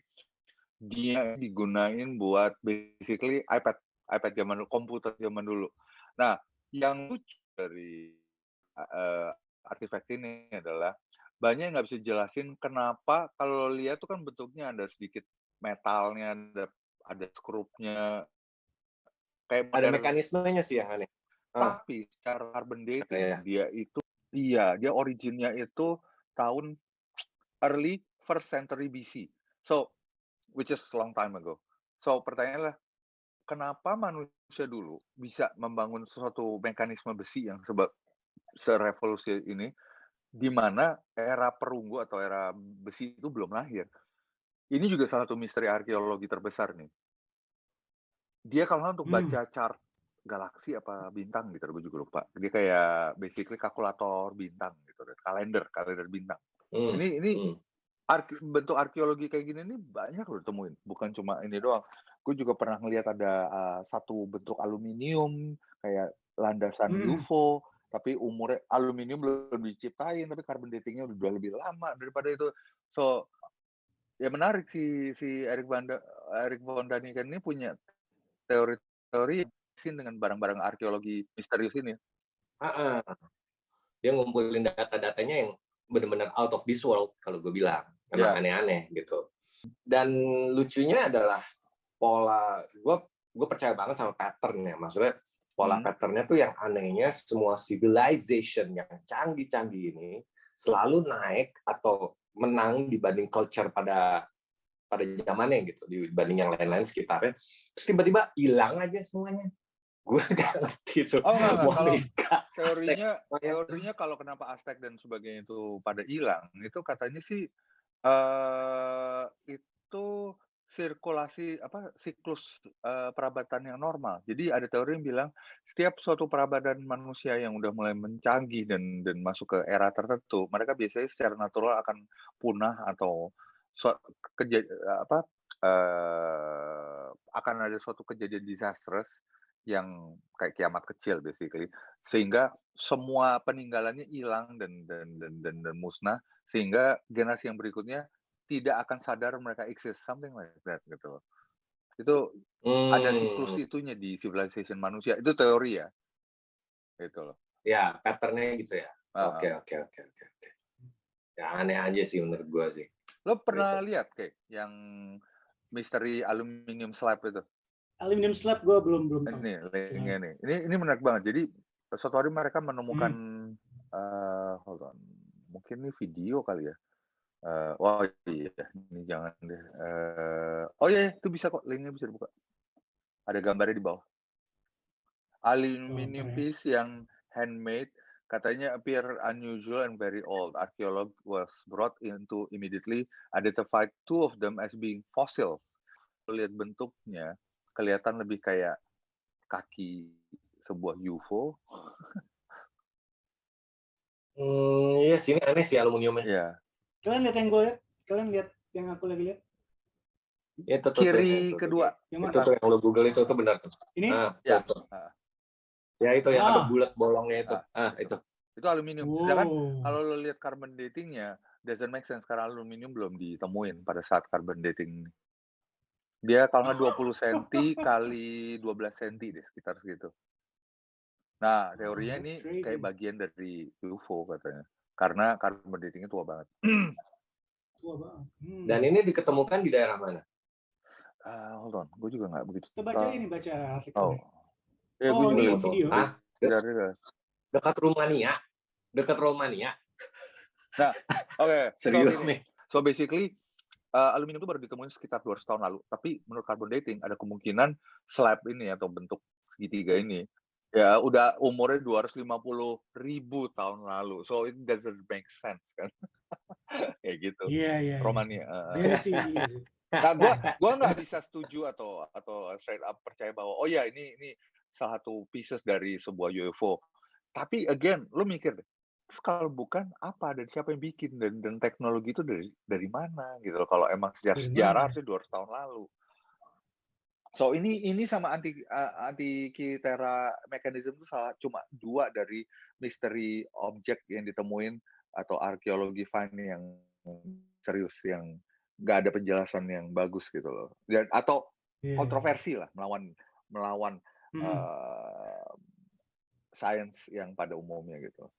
Dia digunain buat basically iPad zaman dulu, komputer zaman dulu. Nah, Yang lucu dari artefak ini adalah banyak yang nggak bisa jelasin kenapa kalau lo lihat tuh kan bentuknya ada sedikit metalnya, ada skrupnya, kayak Ada modern. mekanismenya sih yang aneh. Tapi secara carbon dating Iya. dia itu dia originnya itu tahun early first century BC. So which is long time ago. So pertanyaannya adalah kenapa manusia dulu bisa membangun suatu mekanisme besi yang serevolusi ini, di mana era perunggu atau era besi itu belum lahir. Ini juga salah satu misteri arkeologi terbesar nih. Dia kalau untuk baca chart galaksi apa bintang gitu, gue juga lupa. Dia kayak basically kalkulator bintang gitu, kalender bintang. Ini bentuk arkeologi kayak gini nih banyak lo temuin, bukan cuma ini doang. Gue juga pernah ngelihat ada satu bentuk aluminium kayak landasan UFO, tapi umurnya aluminium belum diciptain, tapi carbon datingnya udah lebih lama daripada itu. So ya menarik si Eric von Daniken ini punya teori-teori dengan barang-barang arkeologi misterius ini. Dia ngumpulin data-datanya yang benar-benar out of this world kalau gue bilang, memang aneh-aneh gitu. Dan lucunya adalah pola, gue percaya banget sama pattern-nya. Maksudnya pola pattern-nya tuh yang anehnya semua civilization yang canggih-canggih ini selalu naik atau menang dibanding culture pada zamannya gitu, dibanding yang lain-lain sekitarnya. Terus tiba-tiba hilang aja semuanya. Gue gak ngerti itu. Kalau teorinya kalau kenapa Aztec dan sebagainya itu pada hilang, itu katanya sih itu sirkulasi siklus perabatan yang normal. Jadi ada teori yang bilang setiap suatu perabatan manusia yang udah mulai mencanggih dan masuk ke era tertentu, mereka biasanya secara natural akan punah atau akan ada suatu kejadian disastrous yang kayak kiamat kecil basically, sehingga semua peninggalannya hilang dan musnah, sehingga generasi yang berikutnya tidak akan sadar mereka exist, something like that gitu. Itu ada siklus itunya di civilization manusia, itu teori ya, gitu loh. Ya, pattern-nya gitu ya. Oke. Ya aneh aja sih menurut gua sih. Lo pernah lihat kayak yang misteri aluminium slab itu? Aluminium slab gue belum tahu. Linknya nih. Ini menarik banget. Jadi suatu hari mereka menemukan hold on. Mungkin ini video kali ya. Oh iya, ini jangan deh. Oh iya, itu bisa kok, linknya bisa dibuka. Ada gambarnya di bawah. Aluminium piece yang handmade, katanya appear unusual and very old. Archaeolog was brought into immediately identified two of them as being fossil. Lihat bentuknya, kelihatan lebih kayak kaki sebuah UFO. Iya sih, ini aneh sih aluminiumnya. Iya. Kalian lihat yang gue lihat? Kalian lihat yang aku lagi lihat? Itu kiri kedua. Itu tuh yang lo Google itu benar tuh. Ini? Ya. Ya itu yang ada bulat bolongnya itu. Itu. Itu aluminium. Sedangkan kalau lo lihat carbon datingnya, doesn't make sense karena aluminium belum ditemuin pada saat carbon dating ini. Dia kalau nggak 20 cm kali 12 cm deh, sekitar segitu. Nah, teorinya ini kayak bagian dari UFO katanya. Karena carbon datingnya tua banget. Tua banget. Dan ini diketemukan di daerah mana? Hold on, gue juga nggak begitu. Kita baca ini, baca artikelnya. Ya, gue juga ini video. Dekat Rumania. Dekat Romania. Nah, oke. Serius nih. So basically, aluminium itu baru ditemuin sekitar 200 tahun lalu. Tapi menurut carbon dating, ada kemungkinan slab ini atau bentuk segitiga ini, ya udah umurnya 250.000 tahun lalu. So it doesn't make sense kan. Kayak gitu. Iya. Romania. Iya sih. Nah, gua nggak bisa setuju atau straight up percaya bahwa oh ya ini salah satu pieces dari sebuah UFO. Tapi again, lu mikir deh, terus kalau bukan apa dan siapa yang bikin dan teknologi itu dari mana gitu loh. Kalau emang sejarah harusnya 200 tahun lalu. So ini sama antikythera mechanism itu cuma 2 dari misteri objek yang ditemuin atau arkeologi find yang serius, yang nggak ada penjelasan yang bagus gitu loh. Dan atau kontroversi lah, melawan science yang pada umumnya gitu.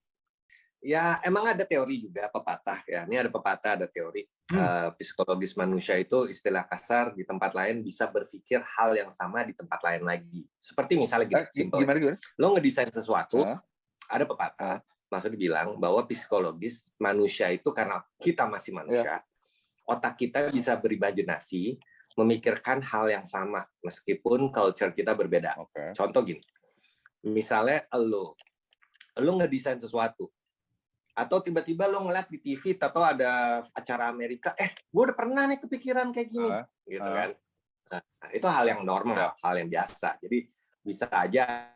Ya, emang ada teori juga pepatah ya. Ini ada pepatah, ada teori. Psikologis manusia itu istilah kasar di tempat lain bisa berpikir hal yang sama di tempat lain lagi. Seperti misalnya gini, simpel. Gimana? Lo ngedesain sesuatu, ada pepatah, maksudnya bilang bahwa psikologis manusia itu karena kita masih manusia, otak kita bisa berimajinasi, memikirkan hal yang sama meskipun culture kita berbeda. Contoh gini, misalnya lo ngedesain sesuatu, atau tiba-tiba lo ngeliat di TV atau ada acara Amerika, gue udah pernah nih kepikiran kayak gini, gitu kan? Nah, itu hal yang normal, hal yang biasa. Jadi bisa aja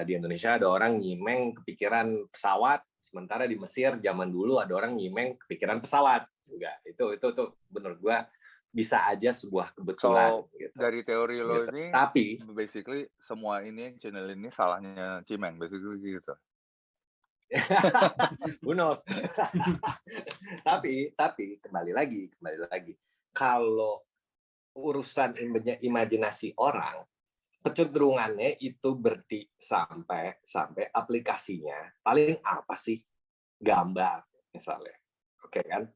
di Indonesia ada orang nyimeng kepikiran pesawat, sementara di Mesir zaman dulu ada orang nyimeng kepikiran pesawat juga. Itu menurut gue bisa aja sebuah kebetulan. So, gitu. dari teori lo gitu. ini, tapi basically semua ini channel ini salahnya Cimeng, basically gitu. Who knows? tapi kembali lagi kalau urusan imajinasi orang, kecenderungannya itu berarti sampai aplikasinya paling apa sih, gambar misalnya, oke kan,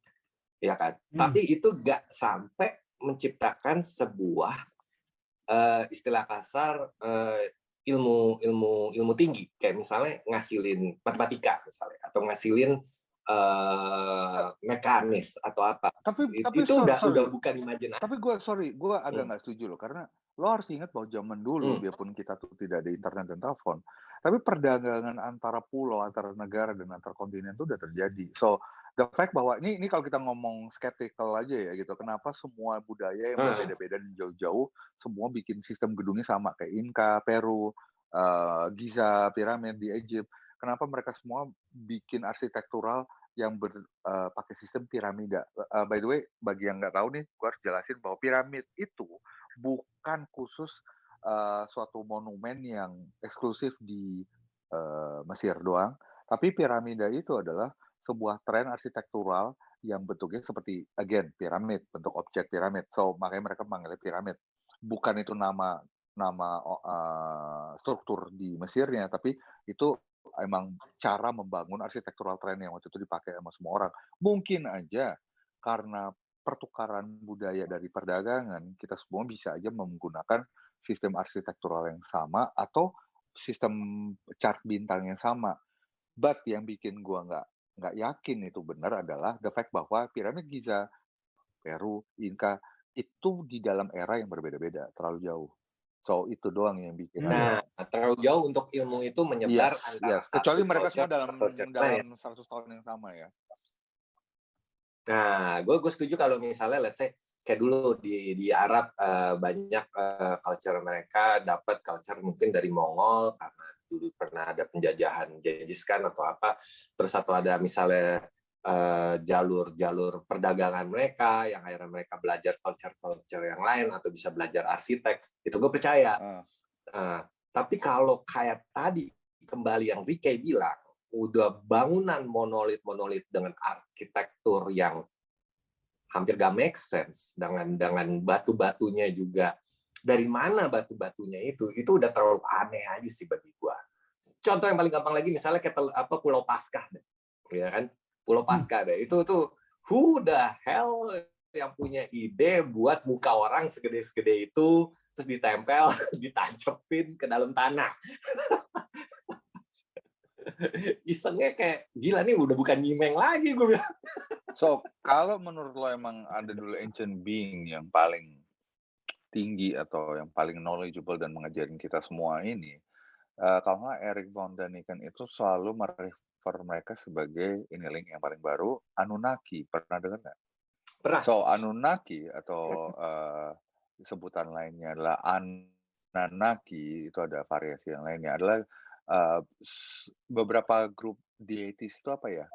ya kan? Tapi itu nggak sampai menciptakan sebuah istilah kasar ilmu tinggi, kayak misalnya ngasilin matematika misalnya, atau ngasilin mekanis atau apa. Tapi itu udah bukan imajinasi. Tapi gue agak nggak setuju loh, karena lo harus ingat bahwa zaman dulu, biarpun kita tuh tidak ada internet dan telepon, tapi perdagangan antara pulau, antara negara dan antar kontinen itu udah terjadi. So the fact bahwa ini kalau kita ngomong skeptical aja ya gitu, kenapa semua budaya yang berbeda-beda dan jauh-jauh semua bikin sistem gedungnya sama kayak Inka, Peru, Giza, piramid di Egypt. Kenapa mereka semua bikin arsitektural yang pakai sistem piramida? By the way, bagi yang nggak tahu nih, gue harus jelasin bahwa piramid itu bukan khusus suatu monumen yang eksklusif di Mesir doang, tapi piramida itu adalah sebuah tren arsitektural yang bentuknya seperti, again, piramid, bentuk objek piramid. So makanya mereka manggilnya piramid. Bukan itu nama struktur di Mesirnya, tapi itu emang cara membangun arsitektural tren yang waktu itu dipakai sama semua orang. Mungkin aja karena pertukaran budaya dari perdagangan, kita semua bisa aja menggunakan sistem arsitektural yang sama atau sistem chart bintang yang sama. But yang bikin gua nggak yakin itu benar adalah the fact bahwa piramid Giza, Peru, Inka itu di dalam era yang berbeda-beda, terlalu jauh. So itu doang yang bikin. Nah, terlalu jauh untuk ilmu itu menyebar antara satu kecuali mereka semua dalam 100 tahun yang sama ya. Nah, gue setuju kalau misalnya let's say kayak dulu di Arab banyak culture mereka dapat culture mungkin dari Mongol karena dulu pernah ada penjajahan Genghis Khan atau apa, terus atau ada misalnya jalur perdagangan mereka yang akhirnya mereka belajar culture yang lain atau bisa belajar arsitek, itu gue percaya. Tapi kalau kayak tadi kembali yang Ricky bilang, udah bangunan monolit dengan arsitektur yang hampir gak make sense, dengan batu-batunya juga, dari mana batu-batunya itu udah terlalu aneh aja sih bagi gua. Contoh yang paling gampang lagi misalnya kayak Pulau Paskah, ya kan? Pulau Paskah deh, itu tuh who the hell yang punya ide buat muka orang segede itu terus ditempel, ditancepin ke dalam tanah. Isengnya kayak gila nih, udah bukan nyimeng lagi gue bilang. So kalau menurut lo emang ada dulu ancient being yang paling tinggi atau yang paling knowledgeable dan mengajarin kita semua ini, kalau nggak Eric von Daniken itu selalu merefer mereka sebagai ini link yang paling baru, Anunnaki. Pernah dengar nggak? Pernah. So Anunnaki atau sebutan lainnya adalah Anunnaki, itu ada variasi yang lainnya, adalah beberapa grup deities itu apa ya?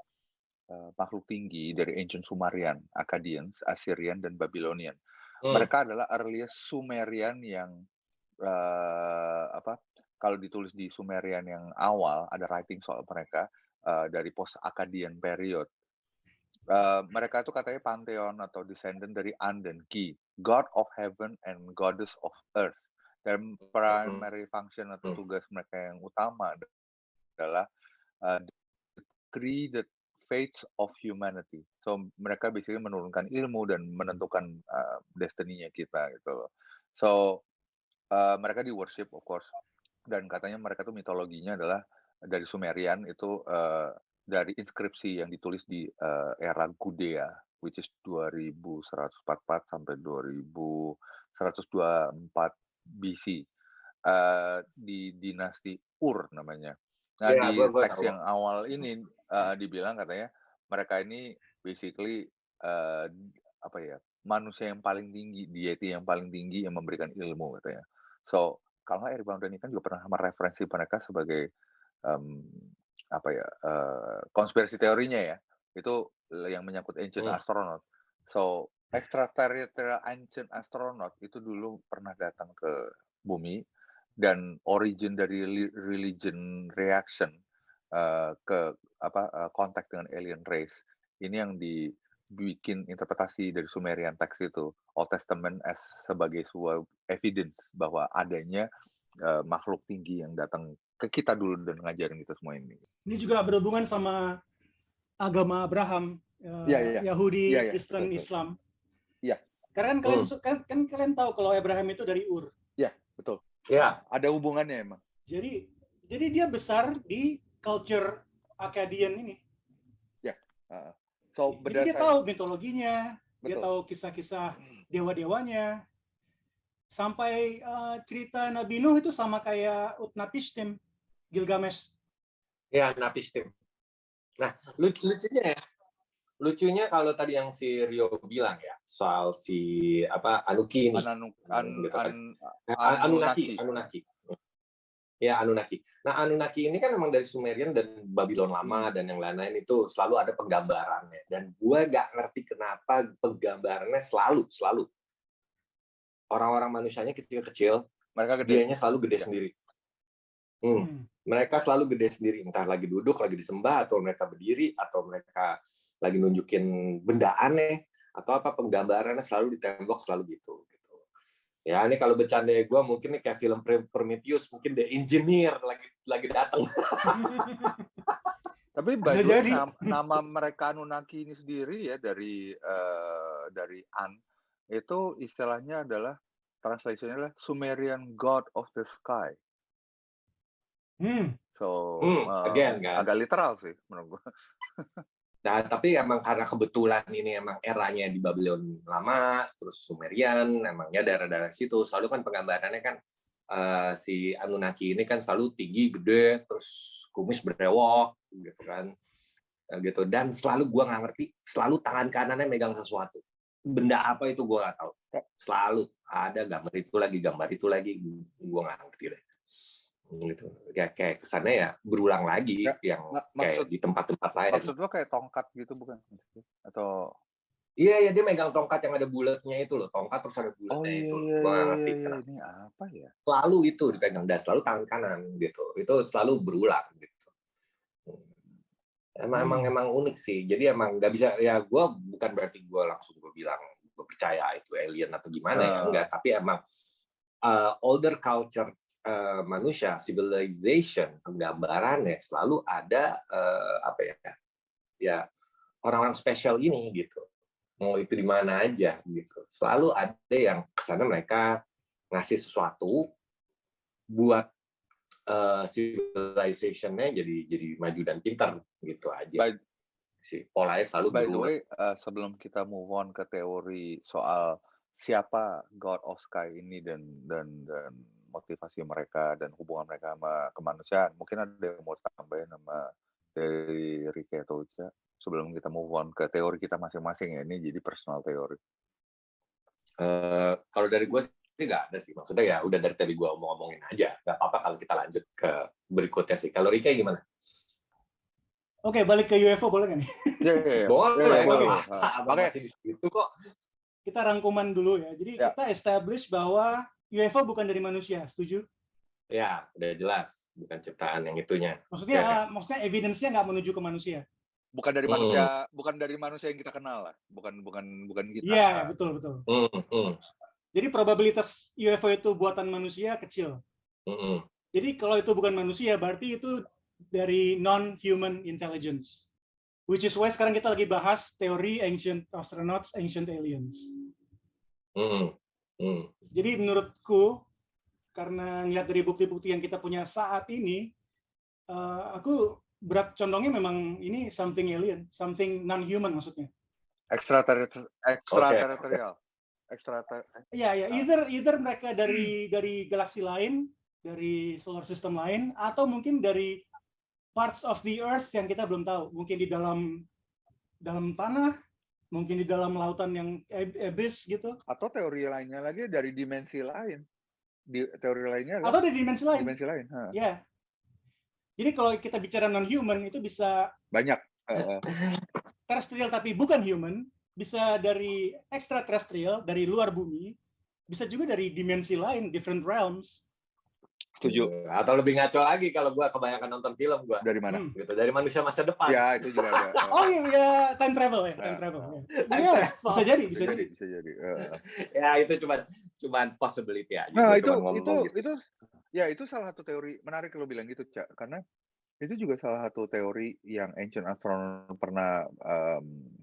Makhluk tinggi dari ancient Sumerian, Akkadians, Assyrian, dan Babylonian. Mereka adalah earliest Sumerian yang kalau ditulis di Sumerian yang awal ada writing soal mereka dari post Akkadian period. Mereka itu katanya pantheon atau descendant dari An dan Ki, God of Heaven and Goddess of Earth. Dan primary function atau tugas mereka yang utama adalah decree the fates of humanity. So mereka basically menurunkan ilmu dan menentukan destiny-nya kita gitu loh. So mereka di worship of course, dan katanya mereka tuh mitologinya adalah dari Sumerian itu dari inskripsi yang ditulis di era Gudea, which is 2144 sampai 2124 BC, di dinasti Ur namanya. Nah Iya, di gua teks tahu. yang awal ini dibilang katanya mereka ini basically apa ya, manusia yang paling tinggi, deity yang paling tinggi yang memberikan ilmu katanya. So kalau nggak Eric Bauman kan juga pernah mereferensi mereka sebagai apa ya, konspirasi teorinya ya, itu yang menyangkut ancient astronaut. So extraterrestrial ancient astronaut itu dulu pernah datang ke bumi, dan origin dari religion reaction ke kontak dengan alien race ini yang dibikin interpretasi dari Sumerian text itu, Old Testament as sebagai sebuah evidence bahwa adanya makhluk tinggi yang datang ke kita dulu dan ngajarin kita semua ini. Ini juga berhubungan sama agama Abraham, Yahudi, Kristen, betul. Islam. Iya. Karena kan kalian tahu kalau Abraham itu dari Ur. Iya, betul. Iya. Ada hubungannya emang. Jadi dia besar di culture Akkadian ini. Ya. So jadi dia tahu mitologinya, betul. Dia tahu kisah-kisah dewa-dewanya. Sampai cerita Nabi Nuh itu sama kayak Utnapishtim, Gilgamesh. Ya, Napishtim. Nah, lucunya kalau tadi yang si Rio bilang ya soal si Anuki ini, Anunnaki. Ya, Anunnaki. Nah, Anunnaki ini kan memang dari Sumerian dan Babylon lama dan yang lain-lain itu selalu ada penggambarannya. Dan gue nggak ngerti kenapa penggambarannya selalu orang-orang manusianya kecil-kecil, dianya selalu gede sendiri. Mereka selalu gede sendiri, entah lagi duduk, lagi disembah, atau mereka berdiri, atau mereka lagi nunjukin benda aneh, atau apa penggambarannya selalu di tembok, selalu gitu. Ya, ini kalau bercanda gue mungkin nih kayak film Prometheus, mungkin The Engineer lagi datang. Tapi by the way, nama mereka Anunnaki ini sendiri ya dari An itu istilahnya adalah translation-nya adalah Sumerian God of the Sky. So again, kan? agak literal sih menurut gue. Nah, tapi emang karena kebetulan ini emang eranya di Babylon lama, terus Sumerian, emangnya daerah-daerah situ selalu kan penggambarannya kan si Anunnaki ini kan selalu tinggi, gede, terus kumis berewok, gitu kan, gitu. Dan selalu gue nggak ngerti, selalu tangan kanannya megang sesuatu. Benda apa itu gue nggak tahu. Selalu ada gambar itu lagi, gue nggak ngerti deh. Gitu. Kayak kesannya ya berulang lagi yang kayak di tempat-tempat lain. Maksud lo kayak tongkat gitu bukan? Atau Iya, dia megang tongkat yang ada bulatnya itu loh, tongkat terus ada bulatnya itu. Gua nggak ngerti kenapa. Ini apa ya? Selalu itu dipegang dan selalu tangan kanan gitu. Itu selalu berulang gitu. Emang unik sih. Jadi emang nggak bisa ya. Gue bukan berarti gue langsung bilang gue percaya itu alien atau gimana ya enggak. Tapi emang older culture manusia, civilization, penggambarannya selalu ada ya orang-orang spesial ini gitu. Mau itu di mana aja gitu. Selalu ada yang kesana mereka ngasih sesuatu buat civilization-nya jadi maju dan pintar gitu aja. Polanya selalu by the way, sebelum kita move on ke teori soal siapa God of Sky ini dan motivasi mereka dan hubungan mereka sama kemanusiaan, mungkin ada yang mau tambahin sama dari Ricky atau Uca sebelum kita move on ke teori kita masing-masing ya, ini jadi personal teori. Kalau dari gue sih nggak ada sih, maksudnya ya udah dari tadi gue ngomongin aja, nggak apa-apa kalau kita lanjut ke berikutnya sih. Kalau Ricky gimana? Oke, balik ke UFO boleh nggak nih? Boleh. Masih di situ kok. Kita rangkuman dulu ya. Jadi kita establish bahwa UFO bukan dari manusia, setuju? Ya, udah jelas, bukan ciptaan yang itunya. Maksudnya evidence-nya nggak menuju ke manusia. Bukan dari manusia, bukan dari manusia yang kita kenal lah, bukan kita. Iya, betul. Jadi probabilitas UFO itu buatan manusia kecil. Mm-mm. Jadi kalau itu bukan manusia, berarti itu dari non-human intelligence. Which is why sekarang kita lagi bahas teori ancient astronauts, ancient aliens. Mm. Mm. Jadi menurutku, karena ngeliat dari bukti-bukti yang kita punya saat ini, aku berat condongnya memang ini something alien, something non-human maksudnya. Extraterrestrial. Ya, either mereka dari galaksi lain, dari solar system lain, atau mungkin dari parts of the earth yang kita belum tahu. Mungkin di dalam tanah, mungkin di dalam lautan yang abyss gitu. Atau teori lainnya lagi dari dimensi lain. Teori lainnya Atau dari dimensi lain. Dimensi lain. Ya. Jadi kalau kita bicara non-human itu bisa banyak. Terrestrial tapi bukan human, bisa dari extraterrestrial, dari luar bumi, bisa juga dari dimensi lain, different realms. Setuju. Atau lebih ngaco lagi kalau gua kebanyakan nonton film gua. Dari mana? Gitu, dari manusia masa depan. Ya, itu juga ada. Oh iya, time travel ya, time travel. Ya, bisa jadi. Ya, itu cuma possibility aja. Nah, gitu. itu salah satu teori menarik kalau bilang gitu, Cak. Karena itu juga salah satu teori yang ancient astronomer pernah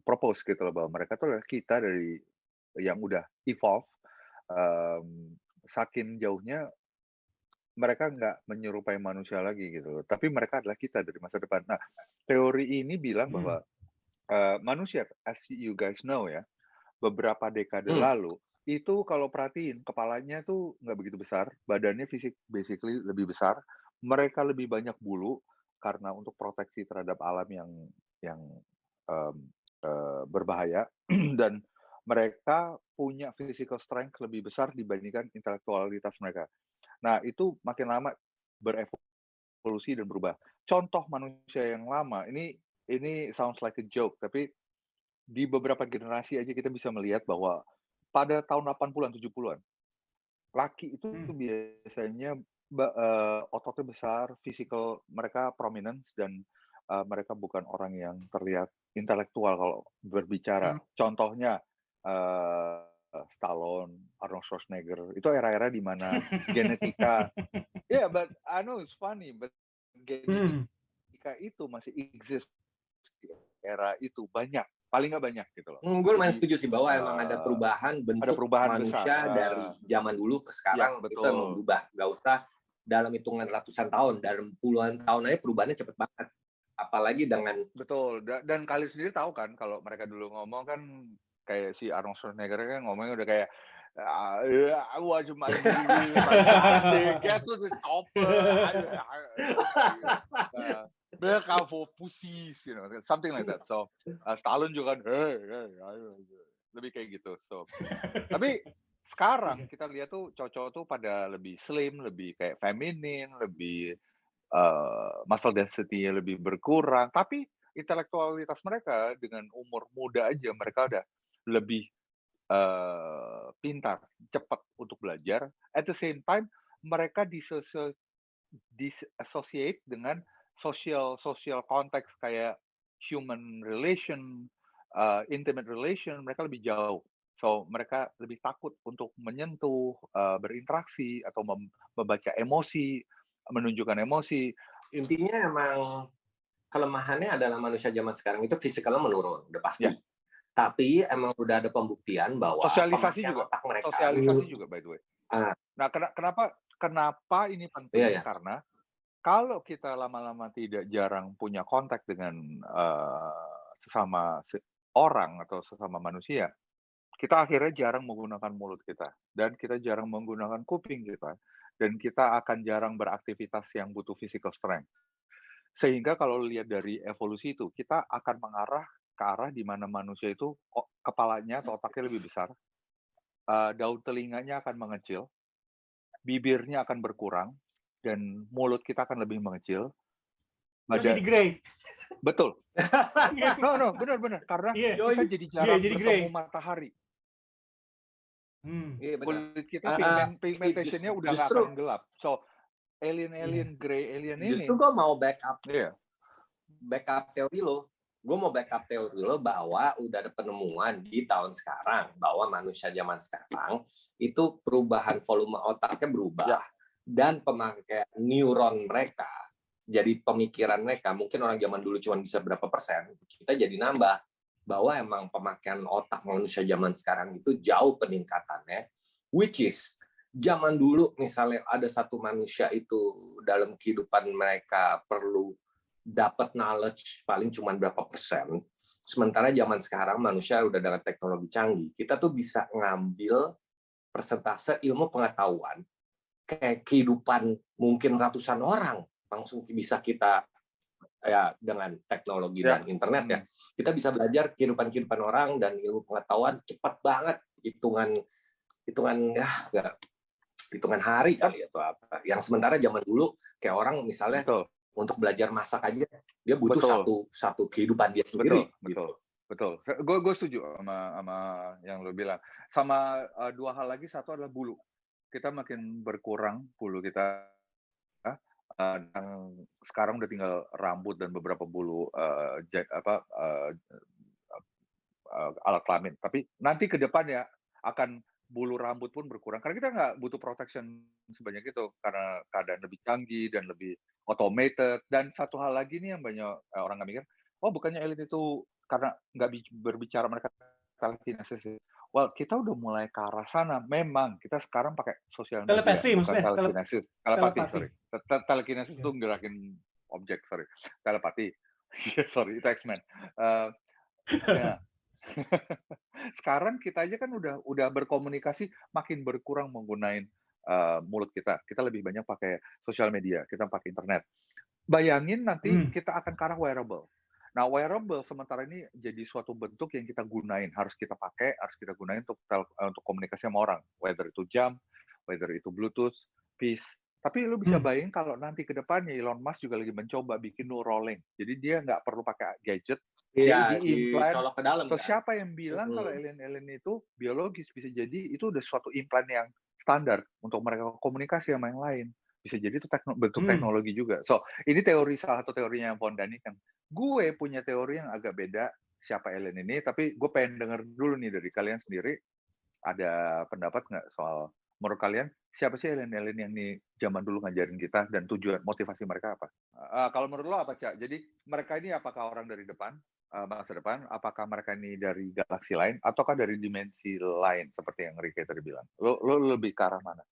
propose gitu loh, bahwa mereka tuh adalah kita dari yang udah evolve, saking jauhnya mereka nggak menyerupai manusia lagi gitu loh, tapi mereka adalah kita dari masa depan. Nah, teori ini bilang bahwa manusia, as you guys know ya, beberapa dekade lalu itu kalau perhatiin kepalanya tuh nggak begitu besar, badannya basically lebih besar, mereka lebih banyak bulu karena untuk proteksi terhadap alam yang berbahaya dan mereka punya physical strength lebih besar dibandingkan intelektualitas mereka. Nah, itu makin lama berevolusi dan berubah. Contoh manusia yang lama, ini sounds like a joke, tapi di beberapa generasi aja kita bisa melihat bahwa pada tahun 80-an, 70-an, laki itu biasanya ototnya besar, physical mereka prominence, dan mereka bukan orang yang terlihat intelektual kalau berbicara. Contohnya Stallone, Arnold Schwarzenegger, itu era-era di mana genetika, but I know it's funny, but genetika itu masih exist di era itu paling nggak banyak gitu loh. Gue lumayan setuju sih bahwa emang ada perubahan bentuk manusia besar. dari zaman dulu ke sekarang, itu emang berubah. Gak usah dalam hitungan ratusan tahun, dalam puluhan tahun aja perubahannya cepet banget. Apalagi dengan dan kalian sendiri tahu kan kalau mereka dulu ngomong kan kayak si Arnold Schwarzenegger kan ngomongnya udah kayak wah cuma fantastic, get to the chopper, back out for pussies, you know, something like that. So Stallone juga lebih kayak gitu. So tapi sekarang kita lihat tuh cowok-cowok tuh pada lebih slim, lebih kayak feminin, lebih muscle density-nya lebih berkurang, tapi intelektualitas mereka dengan umur muda aja mereka udah lebih pintar, cepat untuk belajar. At the same time, mereka diassociate dengan social konteks kayak human relation, intimate relation, mereka lebih jauh. So, mereka lebih takut untuk menyentuh, berinteraksi, atau membaca emosi, menunjukkan emosi. Intinya emang kelemahannya adalah manusia zaman sekarang itu fisikalnya menurun, udah pasti. Tapi emang udah ada pembuktian bahwa sosialisasi juga by the way. Nah, kenapa ini penting? Karena kalau kita lama-lama jarang punya kontak dengan sesama orang atau sesama manusia, kita akhirnya jarang menggunakan mulut kita, dan kita jarang menggunakan kuping kita, dan kita akan jarang beraktivitas yang butuh physical strength. Sehingga kalau lihat dari evolusi itu, kita akan mengarah ke arah di mana manusia itu kepalanya atau otaknya lebih besar, daun telinganya akan mengecil, bibirnya akan berkurang, dan mulut kita akan lebih mengecil. Jadi grey. Betul. No, benar. Karena kita jadi jarang bertemu matahari. Kulit kita pigmentation-nya udah nggak akan gelap. So, alien grey alien ini. Justru gue mau backup teori lo. gue mau backup teori lo bahwa udah ada penemuan di tahun sekarang bahwa manusia zaman sekarang itu perubahan volume otaknya berubah dan pemakaian neuron mereka, jadi pemikiran mereka, mungkin orang zaman dulu cuma bisa berapa persen, kita jadi nambah, bahwa emang pemakaian otak manusia zaman sekarang itu jauh peningkatannya, which is zaman dulu misalnya ada satu manusia itu dalam kehidupan mereka perlu dapat knowledge paling cuma berapa persen, sementara zaman sekarang manusia udah dengan teknologi canggih, kita tuh bisa ngambil persentase ilmu pengetahuan kayak kehidupan mungkin ratusan orang langsung bisa kita ya dengan teknologi dan internet ya, kita bisa belajar kehidupan orang dan ilmu pengetahuan cepat banget, hitungan ya hitungan hari kali atau apa. Yang sementara zaman dulu kayak orang misalnya untuk belajar masak aja dia butuh satu kehidupan dia sendiri. Betul. Gue setuju sama yang lo bilang. Sama dua hal lagi, satu adalah bulu. Kita makin berkurang bulu kita. Sekarang udah tinggal rambut dan beberapa bulu alat kelamin. Tapi nanti ke depan ya akan bulu rambut pun berkurang karena kita nggak butuh protection sebanyak itu karena keadaan lebih canggih dan lebih automated. Dan satu hal lagi nih yang banyak orang nggak mikir, oh bukannya alien itu karena nggak berbicara mereka telekinesis. Well, kita udah mulai ke arah sana. Memang kita sekarang pakai sosial media, bukan telekinesis. Telekinesis itu gerakin objek, telepati. Sorry, itu X-Men. Ya. Sekarang kita aja kan udah berkomunikasi makin berkurang menggunakan mulut kita. Kita lebih banyak pakai sosial media, kita pakai internet. Bayangin nanti kita akan ke arah wearable. Nah, wearable sementara ini jadi suatu bentuk yang kita gunain, harus kita gunain untuk komunikasi sama orang, whether itu jam, whether itu Bluetooth, peace. Tapi lu bisa bayangin kalau nanti ke depannya Elon Musk juga lagi mencoba bikin Neuralink. Jadi dia nggak perlu pakai gadget. Iya, dicolok ke dalam. So, siapa yang bilang kalau alien itu biologis? Bisa jadi itu udah suatu implan yang standar untuk mereka komunikasi sama yang lain. Bisa jadi itu bentuk teknologi juga. So, ini salah satu teorinya yang Pondani kan. Gue punya teori yang agak beda siapa alien ini, tapi gue pengen denger dulu nih dari kalian sendiri. Ada pendapat nggak soal menurut kalian siapa sih alien-alien yang nih zaman dulu ngajarin kita dan tujuan motivasi mereka apa? Kalau menurut lo apa, Cak? Jadi mereka ini apakah orang dari masa depan? Apakah mereka ini dari galaksi lain ataukah dari dimensi lain seperti yang Rike tadi bilang? Lo lebih ke arah mana?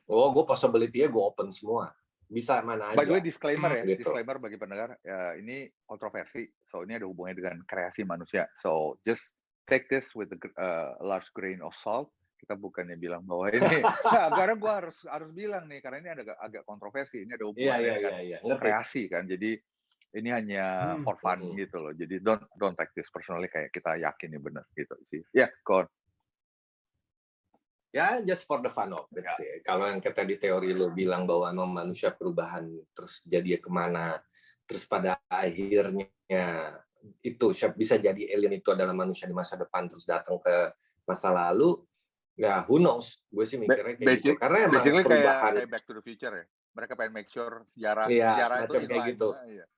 Oh, gue possibility-nya gue open semua. Bisa mana aja. By the way, disclaimer ya, gitu. Disclaimer bagi pendengar, ini kontroversi. So, ini ada hubungannya dengan kreasi manusia. So, just take this with a large grain of salt. Kita bukannya bilang bahwa ini, karena gue harus bilang nih, karena ini agak kontroversi. Ini ada hubungannya dengan kreasi kan. Jadi, ini hanya for fun gitu loh. Jadi, don't take this personally kayak kita yakin ini benar gitu sih. Ya, go on. Ya, just for the fun of it sih. Kalau yang kita di teori lo bilang bahwa manusia perubahan terus jadi kemana, terus pada akhirnya itu bisa jadi alien itu adalah manusia di masa depan terus datang ke masa lalu, ya who knows? Gue sih mikirnya kayak gitu. Karena emang perubahan kayak Back to the Future ya. Mereka pengen make sure sejarah itu kayak gitu. Iya.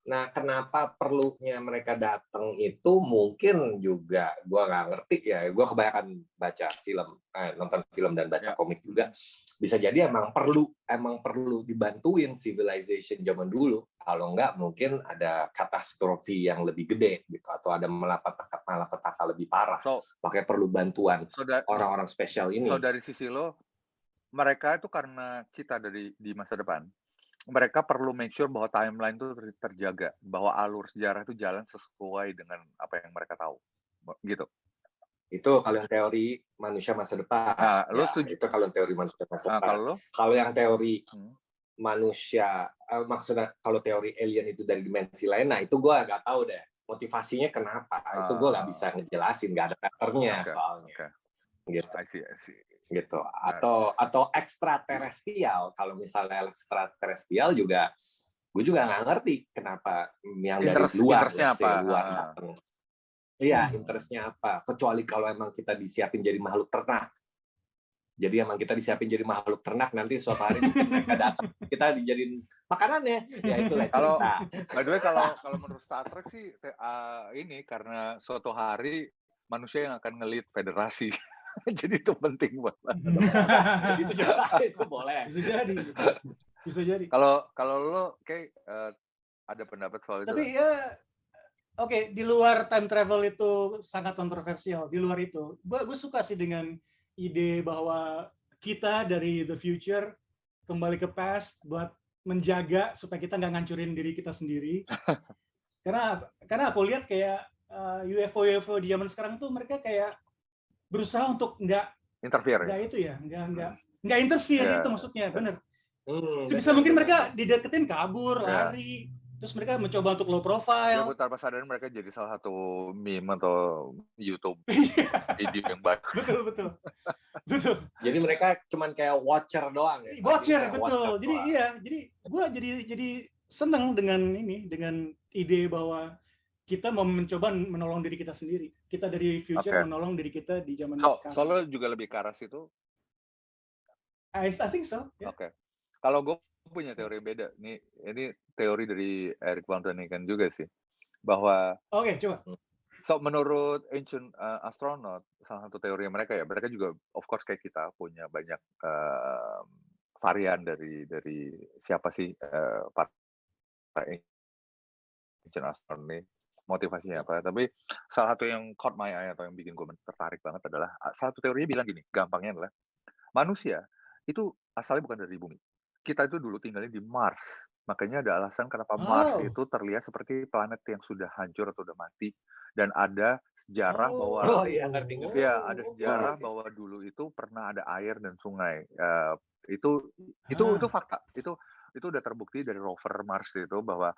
Nah, kenapa perlunya mereka datang itu mungkin juga gue nggak ngerti ya. Gue kebanyakan baca film, nonton film dan baca komik juga. Bisa jadi emang perlu dibantuin civilization zaman dulu. Kalau nggak mungkin ada katastrofi yang lebih gede gitu, atau ada malapetaka lebih parah. Makanya perlu bantuan orang-orang spesial ini. So dari sisi lo, mereka itu karena kita di masa depan. Mereka perlu make sure bahwa timeline itu terjaga, bahwa alur sejarah itu jalan sesuai dengan apa yang mereka tahu, gitu. Itu kalau yang teori manusia masa depan. Lo setuju? Itu kalau teori manusia masa depan. Kalau yang teori manusia, maksudnya kalau teori alien itu dari dimensi lain, nah itu gue nggak tahu deh motivasinya kenapa. Itu gue nggak bisa ngejelasin, nggak ada patternnya soalnya. Gitu. I see. Gitu. Atau ekstraterestrial. Kalau misalnya ekstraterestrial juga, gue juga nggak ngerti kenapa yang dari luar datang. Iya, interestnya apa? Kecuali kalau emang kita disiapin jadi makhluk ternak. Jadi emang kita disiapin jadi makhluk ternak, nanti suatu hari mungkin mereka datang, kita dijadiin makanannya. Ya itulah Kalau cerita. by the way kalau menurut Star Trek sih ini karena suatu hari manusia yang akan nge-lead federasi. Jadi itu penting banget. Itu juga itu boleh. Bisa jadi. Kalau lo kayak ada pendapat soal itu? Tapi ya oke, di luar time travel itu sangat kontroversial. Di luar itu, gue suka sih dengan ide bahwa kita dari the future kembali ke past buat menjaga supaya kita nggak ngancurin diri kita sendiri. Karena aku lihat kayak UFO di zaman sekarang tuh mereka kayak berusaha untuk nggak Interfere. nggak itu ya, nggak interfere Yeah. itu maksudnya, bener. Benar, Bisa mungkin benar. mereka dideketin kabur, lari, terus mereka mencoba untuk low Ya, profile. tanpa sadar mereka jadi salah satu meme atau YouTube video yang baik. Betul. Jadi mereka cuman kayak watcher doang ya. Watcher, kayak betul. watcher Jadi doang. iya, gue jadi senang dengan ide bahwa kita mau mencoba menolong diri kita sendiri. Kita dari future menolong diri kita di zaman sekarang. Soalnya juga lebih ke arah situ. I think so. Yeah. Oke. Kalau gue punya teori beda. Ini teori dari Eric Von Däniken juga sih. Bahwa Oke, coba. So menurut ancient astronaut, salah satu teori mereka juga of course kayak kita punya banyak varian dari siapa sih para ancient astronaut ini, motivasinya apa. Tapi salah satu yang caught my eye atau yang bikin gue tertarik banget adalah salah satu teorinya bilang gini, gampangnya adalah manusia itu asalnya bukan dari bumi. Kita itu dulu tinggalnya di Mars. Makanya ada alasan kenapa Mars itu terlihat seperti planet yang sudah hancur atau sudah mati, dan ada sejarah bahwa ngerti. ya ada sejarah bahwa dulu itu pernah ada air dan sungai. Itu fakta. Itu udah terbukti dari rover Mars itu bahwa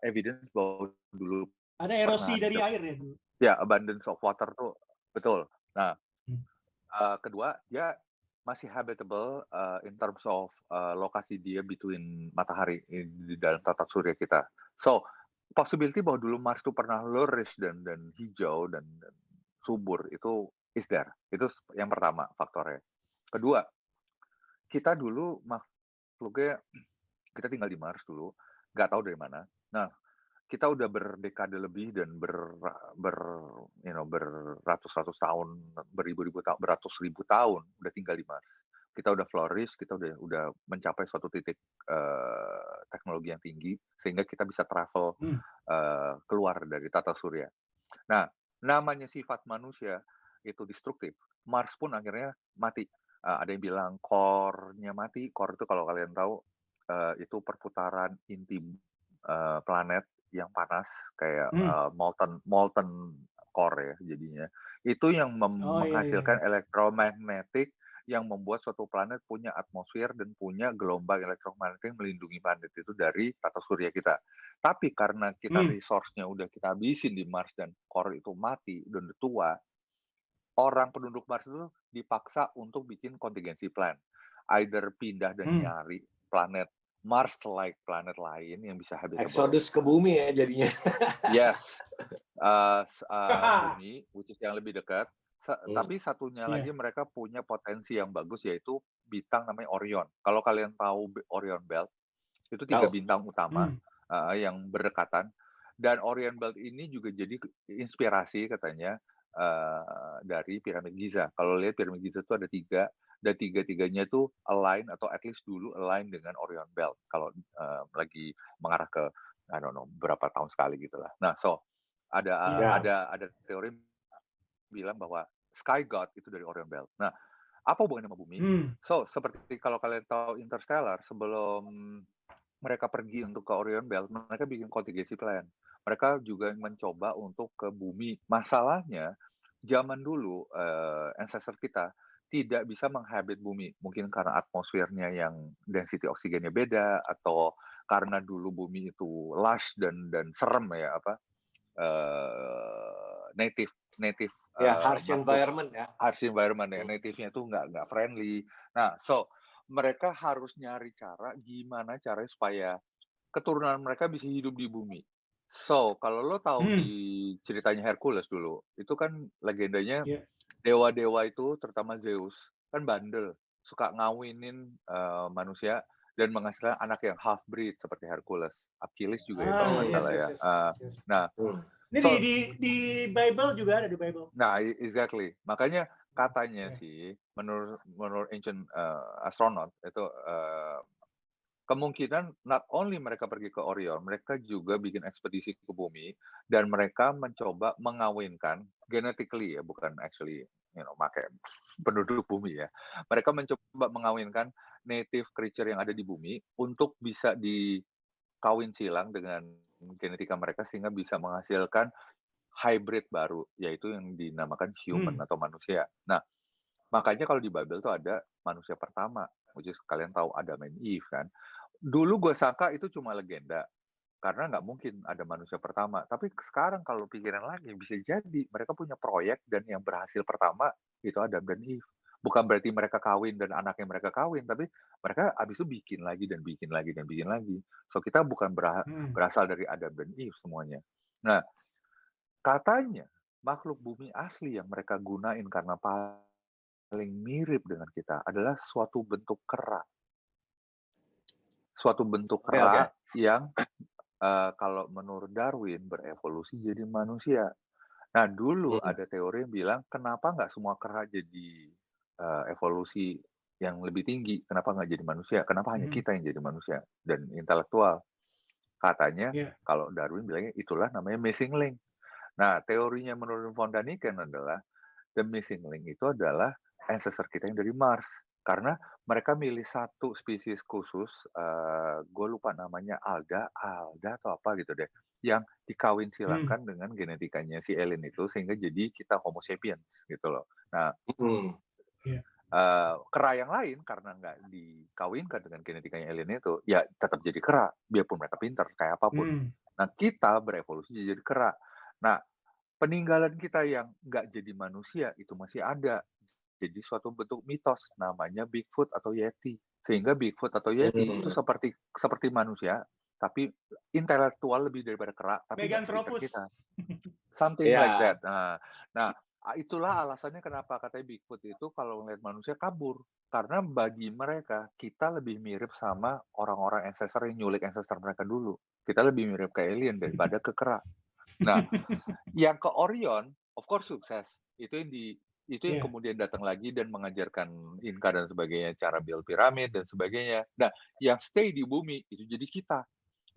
evidence bahwa dulu ada erosi dari air ya dulu. Ya, abundance of water tuh betul. Nah, kedua dia masih habitable in terms of lokasi dia between matahari di dalam tata surya kita. So, possibility bahwa dulu Mars itu pernah luris dan hijau dan subur itu is there. Itu yang pertama faktornya. Kedua, kita dulu makhluknya kita tinggal di Mars dulu, nggak tahu dari mana. Nah, kita udah berdekade lebih dan beratus-ratus tahun, beratus ribu tahun udah tinggal di Mars. Kita udah flourish, kita udah mencapai suatu titik teknologi yang tinggi sehingga kita bisa travel keluar dari tata surya. Nah, namanya sifat manusia itu destruktif. Mars pun akhirnya mati. Ada yang bilang core-nya mati. Core itu kalau kalian tahu itu perputaran inti planet yang panas kayak molten core ya jadinya. Itu yang menghasilkan elektromagnetik yang membuat suatu planet punya atmosfer dan punya gelombang elektromagnetik yang melindungi planet itu dari tata surya kita. Tapi karena kita resource-nya udah kita habisin di Mars dan core itu mati dan udah tua, orang penduduk Mars itu dipaksa untuk bikin contingency plan. Either pindah dan nyari planet Mars-like planet lain yang bisa habitable. Exodus ke bumi ya jadinya. Yes. Bumi, which is yang lebih dekat. Tapi satunya lagi mereka punya potensi yang bagus yaitu bintang namanya Orion. Kalau kalian tahu Orion Belt, itu 3 bintang utama yang berdekatan. Dan Orion Belt ini juga jadi inspirasi katanya dari piramid Giza. Kalau lihat piramid Giza itu ada 3 dan 3-3-nya itu align atau at least dulu align dengan Orion Belt kalau lagi mengarah ke I don't know berapa tahun sekali gitulah. Nah, so ada teori bilang bahwa Sky God itu dari Orion Belt. Nah, apa hubungannya sama bumi? So, seperti kalau kalian tahu Interstellar, sebelum mereka pergi untuk ke Orion Belt, mereka bikin contingency plan. Mereka juga mencoba untuk ke bumi. Masalahnya, zaman dulu ancestor kita tidak bisa menghabit bumi. Mungkin karena atmosfernya yang density oksigennya beda, atau karena dulu bumi itu lush dan serem ya, native harsh environment ya. Harsh environment ya, native-nya itu nggak friendly. Nah, so mereka harus nyari cara gimana caranya supaya keturunan mereka bisa hidup di bumi. So, kalau lo tahu di ceritanya Hercules dulu, itu kan legendanya dewa-dewa itu, terutama Zeus, kan bandel, suka ngawinin manusia dan menghasilkan anak yang half breed seperti Hercules, Achilles juga ya kalau nggak Yes, salah yes, ya. yes, yes. Nah, Hmm. Ini so di Bible juga ada di Bible. nah exactly. Makanya katanya Ya. sih menurut ancient astronaut itu kemungkinan not only mereka pergi ke Orion, mereka juga bikin ekspedisi ke bumi dan mereka mencoba mengawinkan genetically ya, bukan actually pakai penduduk bumi ya. Mereka mencoba mengawinkan native creature yang ada di bumi untuk bisa dikawin silang dengan genetika mereka sehingga bisa menghasilkan hybrid baru, yaitu yang dinamakan human atau manusia. Nah, makanya kalau di Bible tuh ada manusia pertama, which is kalian tahu Adam and Eve kan. Dulu gue sangka itu cuma legenda, karena nggak mungkin ada manusia pertama. Tapi sekarang kalau pikiran lagi, bisa jadi mereka punya proyek dan yang berhasil pertama itu Adam dan Eve. Bukan berarti mereka kawin dan anaknya mereka kawin, tapi mereka abis itu bikin lagi dan bikin lagi dan bikin lagi. So kita bukan berasal dari Adam dan Eve semuanya. Nah, katanya makhluk bumi asli yang mereka gunain karena paling mirip dengan kita adalah suatu bentuk kera. Suatu bentuk Oke, kera oke. yang kalau menurut Darwin berevolusi jadi manusia. Nah, dulu Hmm. ada teori yang bilang kenapa nggak semua kera jadi evolusi yang lebih tinggi? Kenapa nggak jadi manusia? Kenapa hanya kita yang jadi manusia dan intelektual? Katanya Ya. kalau Darwin bilangnya itulah namanya missing link. Nah, teorinya menurut von Daniken adalah the missing link itu adalah ancestor kita yang dari Mars. Karena mereka milih satu spesies khusus, gue lupa namanya Alda atau apa gitu deh, yang dikawin silangkan dengan genetikanya si alien itu sehingga jadi kita Homo sapiens gitu loh. Nah, Ya. kera yang lain karena nggak dikawinkan dengan genetikanya alien itu, ya tetap jadi kera biarpun mereka pintar kayak apapun. Nah, kita berevolusi jadi kera. Nah, peninggalan kita yang nggak jadi manusia itu masih ada. Jadi suatu bentuk mitos namanya Bigfoot atau Yeti. Sehingga Bigfoot atau Yeti itu seperti manusia, tapi intelektual lebih daripada kera, tapi nggak sepikat Meganthropus. kita. Something like that. Nah, itulah alasannya kenapa katanya Bigfoot itu kalau ngeliat manusia kabur. Karena bagi mereka, kita lebih mirip sama orang-orang ancestor yang nyulik ancestor mereka dulu. Kita lebih mirip ke alien daripada ke kera. Nah, yang ke Orion, of course sukses. Itu yang kemudian datang lagi dan mengajarkan Inka dan sebagainya, cara build piramid dan sebagainya. Nah, yang stay di bumi itu jadi kita.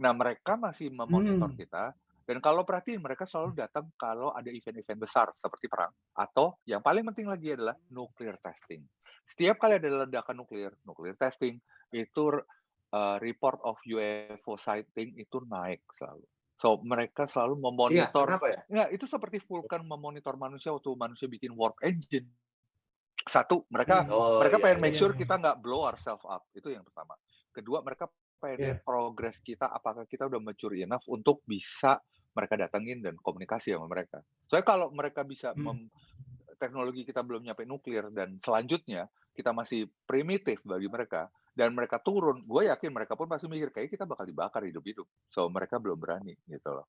Nah, mereka masih memonitor kita. Dan kalau perhatiin, mereka selalu datang kalau ada event-event besar seperti perang. Atau yang paling penting lagi adalah nuclear testing. Setiap kali ada ledakan nuclear testing, itu report of UFO sighting itu naik selalu. So, mereka selalu memonitor. Ya, itu seperti vulkan memonitor manusia waktu manusia bikin warp engine. Satu, mereka pengen make sure kita nggak blow ourselves up. Itu yang pertama. Kedua, mereka pengen lihat progres kita, apakah kita udah mature enough untuk bisa mereka datengin dan komunikasi sama mereka. Soalnya kalau mereka bisa teknologi kita belum nyampe nuklir dan selanjutnya kita masih primitif bagi mereka dan mereka turun, gue yakin mereka pun pasti mikir kayak kita bakal dibakar hidup-hidup. So mereka belum berani gitu loh.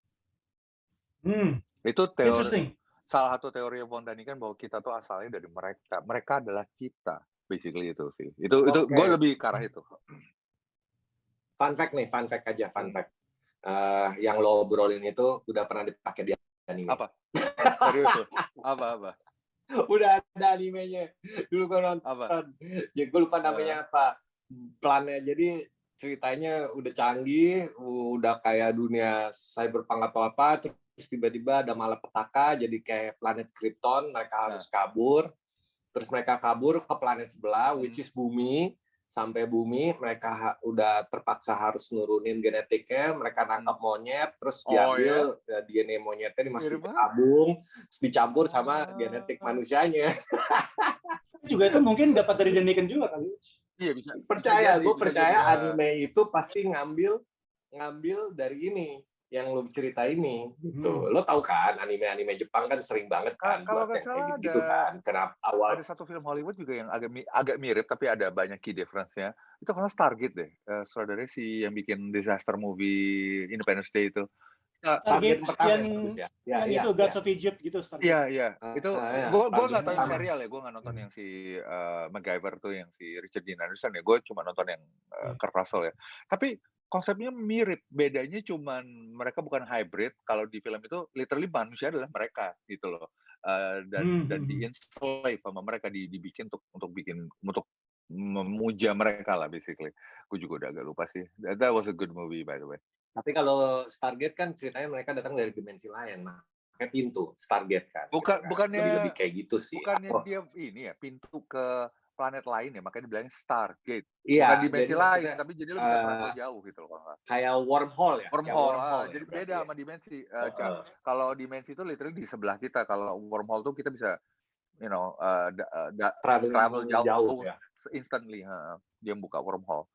Itu teori, salah satu teori von Daniken bahwa kita tuh asalnya dari mereka. Mereka adalah kita, basically itu sih. Itu gue lebih ke arah itu. Fun fact aja, fun fact. Yang lo obrolin itu udah pernah dipakai di anime. Apa? Serius lo? Apa? Udah ada animenya. Dulu gue nonton. Apa? Ya, gue lupa namanya apa. Plannya. Jadi ceritanya udah canggih, udah kayak dunia cyberpunk atau apa, terus tiba-tiba ada malapetaka, jadi kayak planet Krypton, mereka harus kabur. Terus mereka kabur ke planet sebelah, which is bumi. Sampai bumi, mereka udah terpaksa harus nurunin genetiknya, mereka nangkap monyet, terus diambil DNA monyetnya dimasukin ke tabung, terus dicampur sama genetik manusianya. Juga itu mungkin dapat dari Daniken juga kali. Iya bisa. Gue percaya anime itu pasti ngambil dari ini yang lo cerita ini gitu. Lo tahu kan anime Jepang kan sering banget kan kalau nggak salah gitu kan. Kenapa awal ada satu film Hollywood juga yang agak mirip tapi ada banyak key difference-nya. Itu karena Stargate deh. Saudara si yang bikin disaster movie Independence Day itu. Stargate pertama yang yang bagus ya. Ya, yang ya, itu Gods of Egypt gitu Stargate. Iya. Itu ya, gue Stargate nggak tahu yang pertama. serial ya. Gue nggak nonton yang si MacGyver tuh, yang si Richard Dean Anderson ya. Gue cuma nonton yang Kurt Russell ya. Tapi konsepnya mirip. Bedanya cuman mereka bukan hybrid. Kalau di film itu literally manusia adalah mereka gitu loh. Dan di-enslave sama mereka, dibikin untuk memuja mereka lah basically. Gue juga udah agak lupa sih. That was a good movie by the way. Tapi kalau Stargate kan ceritanya mereka datang dari dimensi lain, kayak pintu Stargate kan. Bukannya lebih kayak gitu sih. Bukannya dia ini ya, pintu ke planet lain ya, makanya dibilangnya Stargate. Iya, Bukan dimensi jadi lain, tapi jadi lo bisa travel jauh gitu loh. Kayak wormhole ya. Wormhole, jadi ya, beda sama dimensi. Kalau dimensi itu literally di sebelah kita. Kalau wormhole tuh kita bisa, travel jauh ya. instantly. Dia buka wormhole.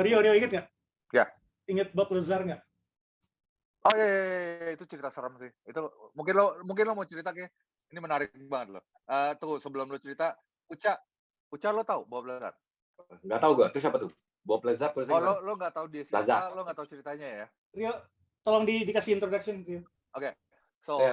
Rio inget nggak? Ya. Ingat Bob Lazar nggak? Oh iya, itu cerita serem sih. Itu mungkin lo mau cerita kayak ini menarik banget loh. Tunggu, sebelum lo cerita, Uca lo tahu Bob Lazar? Nggak tahu gue. Itu siapa tuh? Bob Lazar terus gimana? Lo nggak tahu dia siapa, lo nggak tahu ceritanya ya? Rio, tolong dikasih introduction, Rio. Oke. So,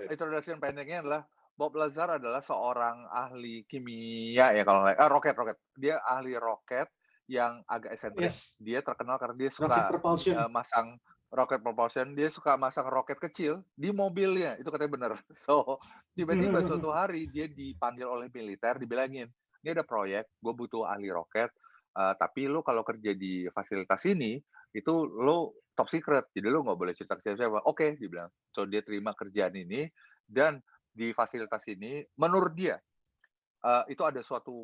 introduction pendeknya adalah Bob Lazar adalah seorang ahli kimia ya, kalau nggak roket. Dia ahli roket yang agak eksentrik. Yes. Dia terkenal karena dia suka masang rocket propulsion. Dia suka masang roket kecil di mobilnya. Itu katanya benar. So, tiba-tiba suatu hari dia dipanggil oleh militer, dibilangin, ini ada proyek, gue butuh ahli roket, tapi lo kalau kerja di fasilitas ini, itu lo top secret, jadi lo nggak boleh cerita ke siapa-siapa. Oke, dibilang. So, dia terima kerjaan ini, dan di fasilitas ini, menurut dia, itu ada suatu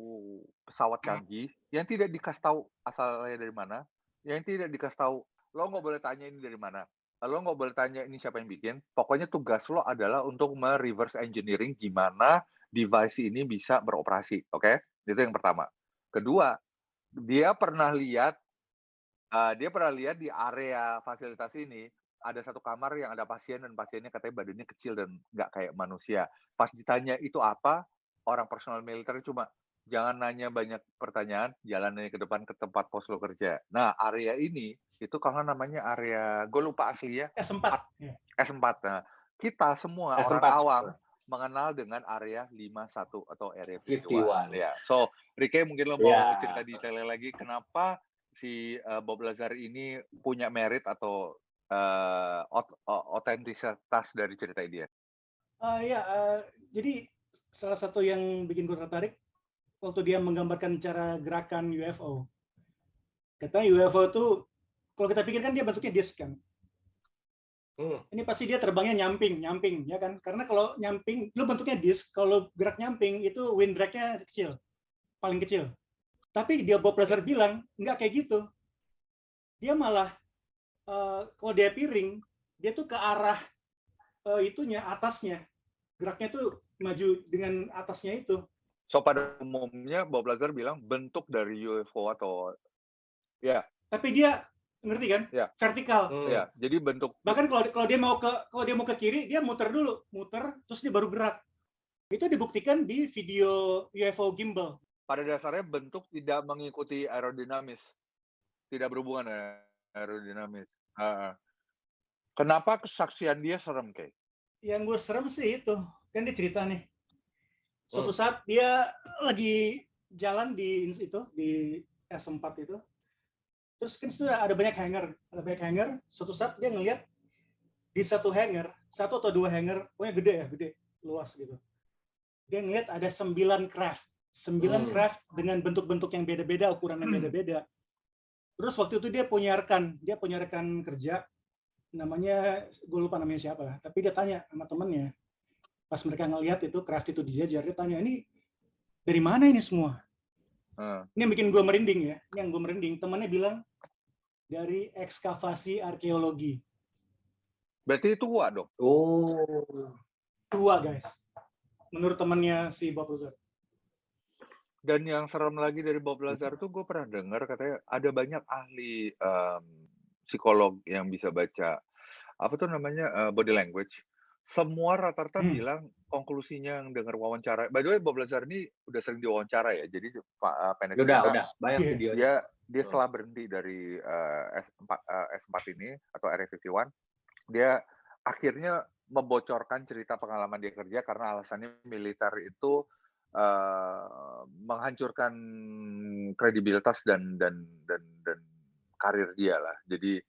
pesawat canggih yang tidak dikasih tahu asalnya dari mana, yang tidak dikasih tahu, lo nggak boleh tanya ini dari mana, lo nggak boleh tanya ini siapa yang bikin, pokoknya tugas lo adalah untuk reverse engineering gimana device ini bisa beroperasi, oke? Itu yang pertama. Kedua, dia pernah lihat di area fasilitas ini ada satu kamar yang ada pasien, dan pasiennya katanya badannya kecil dan nggak kayak manusia. Pas ditanya itu apa, orang personal militer cuma, jangan nanya banyak pertanyaan, jalan aja ke depan ke tempat pos lo kerja. Nah, area ini itu karena namanya area, gue lupa asli ya, S4. S4. Nah, kita semua S4. Orang awam mengenal dengan area 51 atau area 51. Ya, so Rike mungkin lo mau cerita detailnya lagi kenapa si Bob Lazar ini punya merit atau otentisitas dari cerita dia. Jadi salah satu yang bikin gue tertarik waktu dia menggambarkan cara gerakan UFO. Katanya UFO itu kalau kita pikirkan dia bentuknya disk kan. Ini pasti dia terbangnya nyamping, ya kan? Karena kalau nyamping, lu bentuknya disk, kalau gerak nyamping itu wind drag-nya kecil, paling kecil. Tapi dia Bob Lazar bilang nggak kayak gitu. Dia malah kalau dia piring, dia tuh ke arah atasnya. Geraknya tuh maju dengan atasnya itu. So pada umumnya Bob Lazar bilang bentuk dari UFO atau ya. Tapi dia ngerti kan? Ya. Vertikal. Ya, jadi bentuk. Bahkan kalau dia mau ke kiri, dia muter terus dia baru gerak. Itu dibuktikan di video UFO gimbal. Pada dasarnya bentuk tidak mengikuti aerodinamis, tidak berhubungan dengan aerodinamis. Kenapa kesaksian dia serem kayak? Yang gue serem sih itu, kan dia cerita nih. Suatu saat dia lagi jalan di S4 itu. Terus kan sudah ada banyak hanger. Suatu saat dia ngelihat di satu hanger, 1 atau 2 hanger, pokoknya gede, luas gitu. Dia ngelihat ada 9 craft. 9 craft dengan bentuk-bentuk yang beda-beda, ukuran yang beda-beda. Terus waktu itu dia punya rekan kerja, namanya, gue lupa namanya siapa, tapi dia tanya sama temennya, pas mereka ngelihat itu craft itu dijajar, dia tanya, ini dari mana ini semua? Ini yang bikin gue merinding ya, temannya bilang, dari ekskavasi arkeologi. Berarti tua dong? Tua guys, menurut temannya si Bob Lazar. Dan yang serem lagi dari Bob Lazar tuh gue pernah dengar katanya ada banyak ahli psikolog yang bisa baca apa tuh namanya body language. Semua rata-rata bilang konklusinya yang dengar wawancara. By the way, Bob Lazar ini udah sering diwawancara ya. Jadi pendek udah banyak videonya. Dia setelah berhenti dari S4 ini atau Area 51, dia akhirnya membocorkan cerita pengalaman dia kerja karena alasannya militer itu menghancurkan kredibilitas dan karir dia lah. Jadi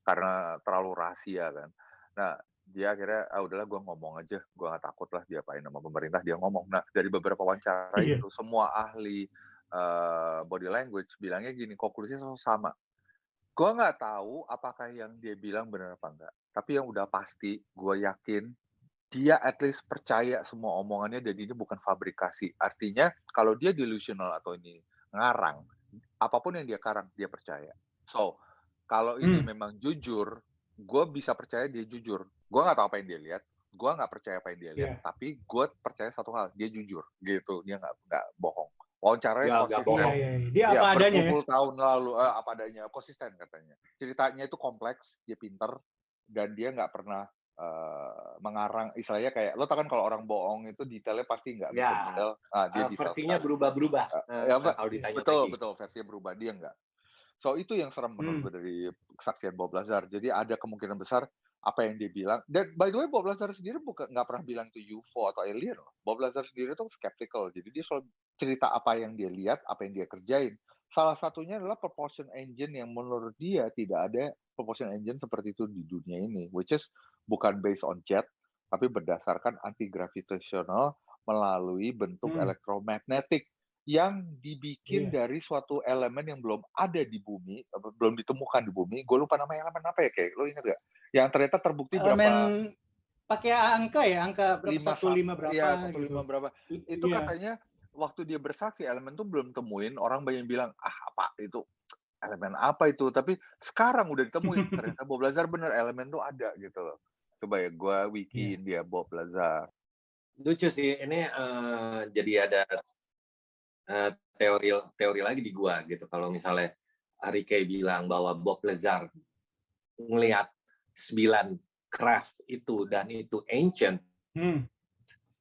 karena terlalu rahasia kan. Nah, dia akhirnya udahlah gue ngomong aja, gue nggak takut lah diapain sama pemerintah, dia ngomong. Nah, dari beberapa wawancara Iya. itu semua ahli body language bilangnya gini, konklusinya sama. Gue nggak tahu apakah yang dia bilang benar apa enggak, tapi yang udah pasti gue yakin dia at least percaya semua omongannya dan ini bukan fabrikasi. Artinya kalau dia delusional atau ini ngarang, apapun yang dia karang dia percaya. So, kalau ini memang jujur, gue bisa percaya dia jujur. Gue nggak tahu apa yang dia lihat, gue nggak percaya apa yang dia lihat, Iya. tapi gue percaya satu hal, dia jujur gitu, dia nggak bohong. Wawancaranya Nggak konsisten. Iya, bohong. iya. Dia Ya, apa adanya ya. berpuluh tahun lalu apa adanya, konsisten katanya. Ceritanya itu kompleks, dia pinter, dan dia nggak pernah mengarang, istilahnya kayak lo tau kan kalau orang bohong itu detailnya pasti nggak bisa Ya, detail, dia detail versinya sekali. berubah-berubah Ya, kalau ditanya betul, lagi. betul, versinya berubah, dia nggak. So itu yang serem menurut gue dari kesaksian Bob Lazar. Jadi ada kemungkinan besar apa yang dia bilang. Dan by the way Bob Lazar sendiri nggak pernah bilang itu UFO atau alien loh. Bob Lazar sendiri tuh skeptical. Jadi dia selalu cerita apa yang dia lihat, apa yang dia kerjain. Salah satunya adalah propulsion engine yang menurut dia tidak ada propulsion engine seperti itu di dunia ini, which is bukan based on jet, tapi berdasarkan anti-gravitational melalui bentuk elektromagnetik yang dibikin dari suatu elemen yang belum ada di bumi, belum ditemukan di bumi. Gue lupa nama elemen apa ya, kayak lo ingat gak? Yang ternyata terbukti Elemen berapa pakai angka ya, angka berapa 15 berapa ya, gitu. 15 berapa. Itu katanya waktu dia bersaksi elemen tuh belum temuin, orang banyak bilang, apa itu elemen apa itu? Tapi sekarang udah ditemuin, ternyata Bob Lazar bener elemen tuh ada gitu loh. Coba ya gue wikiin dia Bob Lazar. Lucu sih, ini jadi ada teori lagi di gua gitu. Kalau misalnya Harry Kay bilang bahwa Bob Lazar ngelihat 9 craft itu dan itu ancient,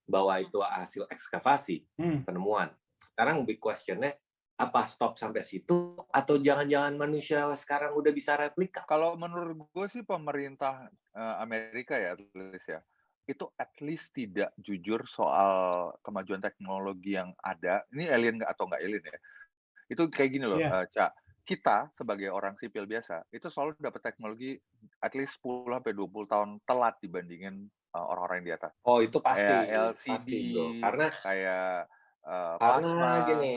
bahwa itu hasil ekskavasi, penemuan. Sekarang big question-nya, apa stop sampai situ atau jangan-jangan manusia sekarang udah bisa replika? Kalau menurut gue sih pemerintah Amerika ya, itu at least tidak jujur soal kemajuan teknologi yang ada. Ini alien atau nggak alien ya? Itu kayak gini loh, Cak. Kita sebagai orang sipil biasa, itu selalu dapat teknologi at least 10-20 tahun telat dibandingin orang-orang yang di atas. Oh, itu pasti. Kayak LCD, Pasti, bro. Kayak plasma. gini,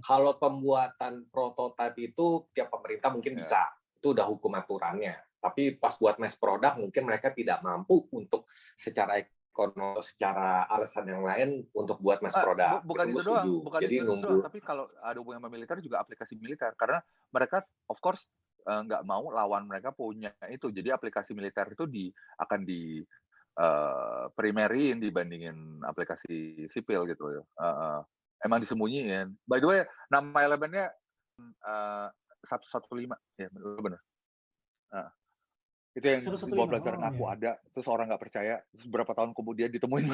kalau pembuatan prototipe itu tiap pemerintah mungkin bisa. Itu udah hukum aturannya. Tapi pas buat mass product mungkin mereka tidak mampu untuk secara ekonomi, secara alasan yang lain untuk buat mass product. Bukan itu doang, Jadi nunggu. tapi kalau ada hubungan sama militer juga aplikasi militer. Karena mereka of course nggak mau lawan mereka punya itu. Jadi aplikasi militer itu akan di primerin dibandingin aplikasi sipil gitu. Emang disembunyiin. By the way, nama elemennya 115 ya, benar. Itu yang Bob Lazar ngaku ada, terus orang nggak percaya, terus berapa tahun kemudian ditemuin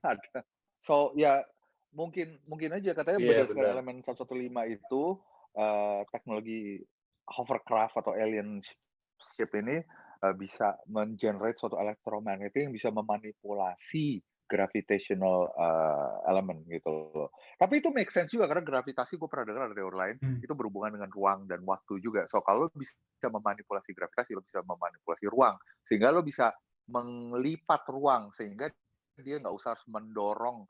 ada. So ya mungkin aja katanya berdasarkan elemen 115 itu teknologi hovercraft atau alien ship ini bisa mengenerate suatu elektromagnetik yang bisa memanipulasi gravitational element gitu loh. Tapi itu make sense juga karena gravitasi gue pernah dengar dari teori lain itu berhubungan dengan ruang dan waktu juga. So kalau lo bisa memanipulasi gravitasi, lo bisa memanipulasi ruang sehingga lo bisa melipat ruang sehingga dia nggak usah harus mendorong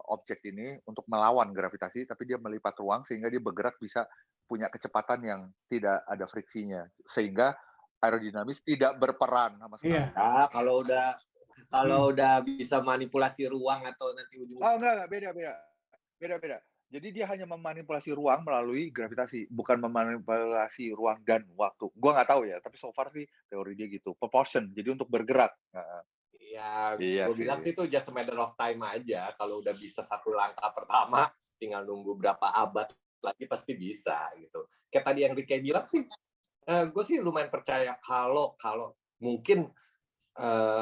objek ini untuk melawan gravitasi, tapi dia melipat ruang sehingga dia bergerak bisa punya kecepatan yang tidak ada friksinya sehingga aerodinamis tidak berperan sama sekali. Ya, kalau udah bisa manipulasi ruang atau nanti enggak, beda. Jadi dia hanya memanipulasi ruang melalui gravitasi, bukan memanipulasi ruang dan waktu. Gua nggak tahu ya, tapi so far sih teori dia gitu. Propulsion, jadi untuk bergerak. Ya, gue bilang sih itu just a matter of time aja. Kalau udah bisa satu langkah pertama, tinggal nunggu berapa abad lagi pasti bisa gitu. Kayak tadi yang Ricky bilang sih, gue sih lumayan percaya kalau mungkin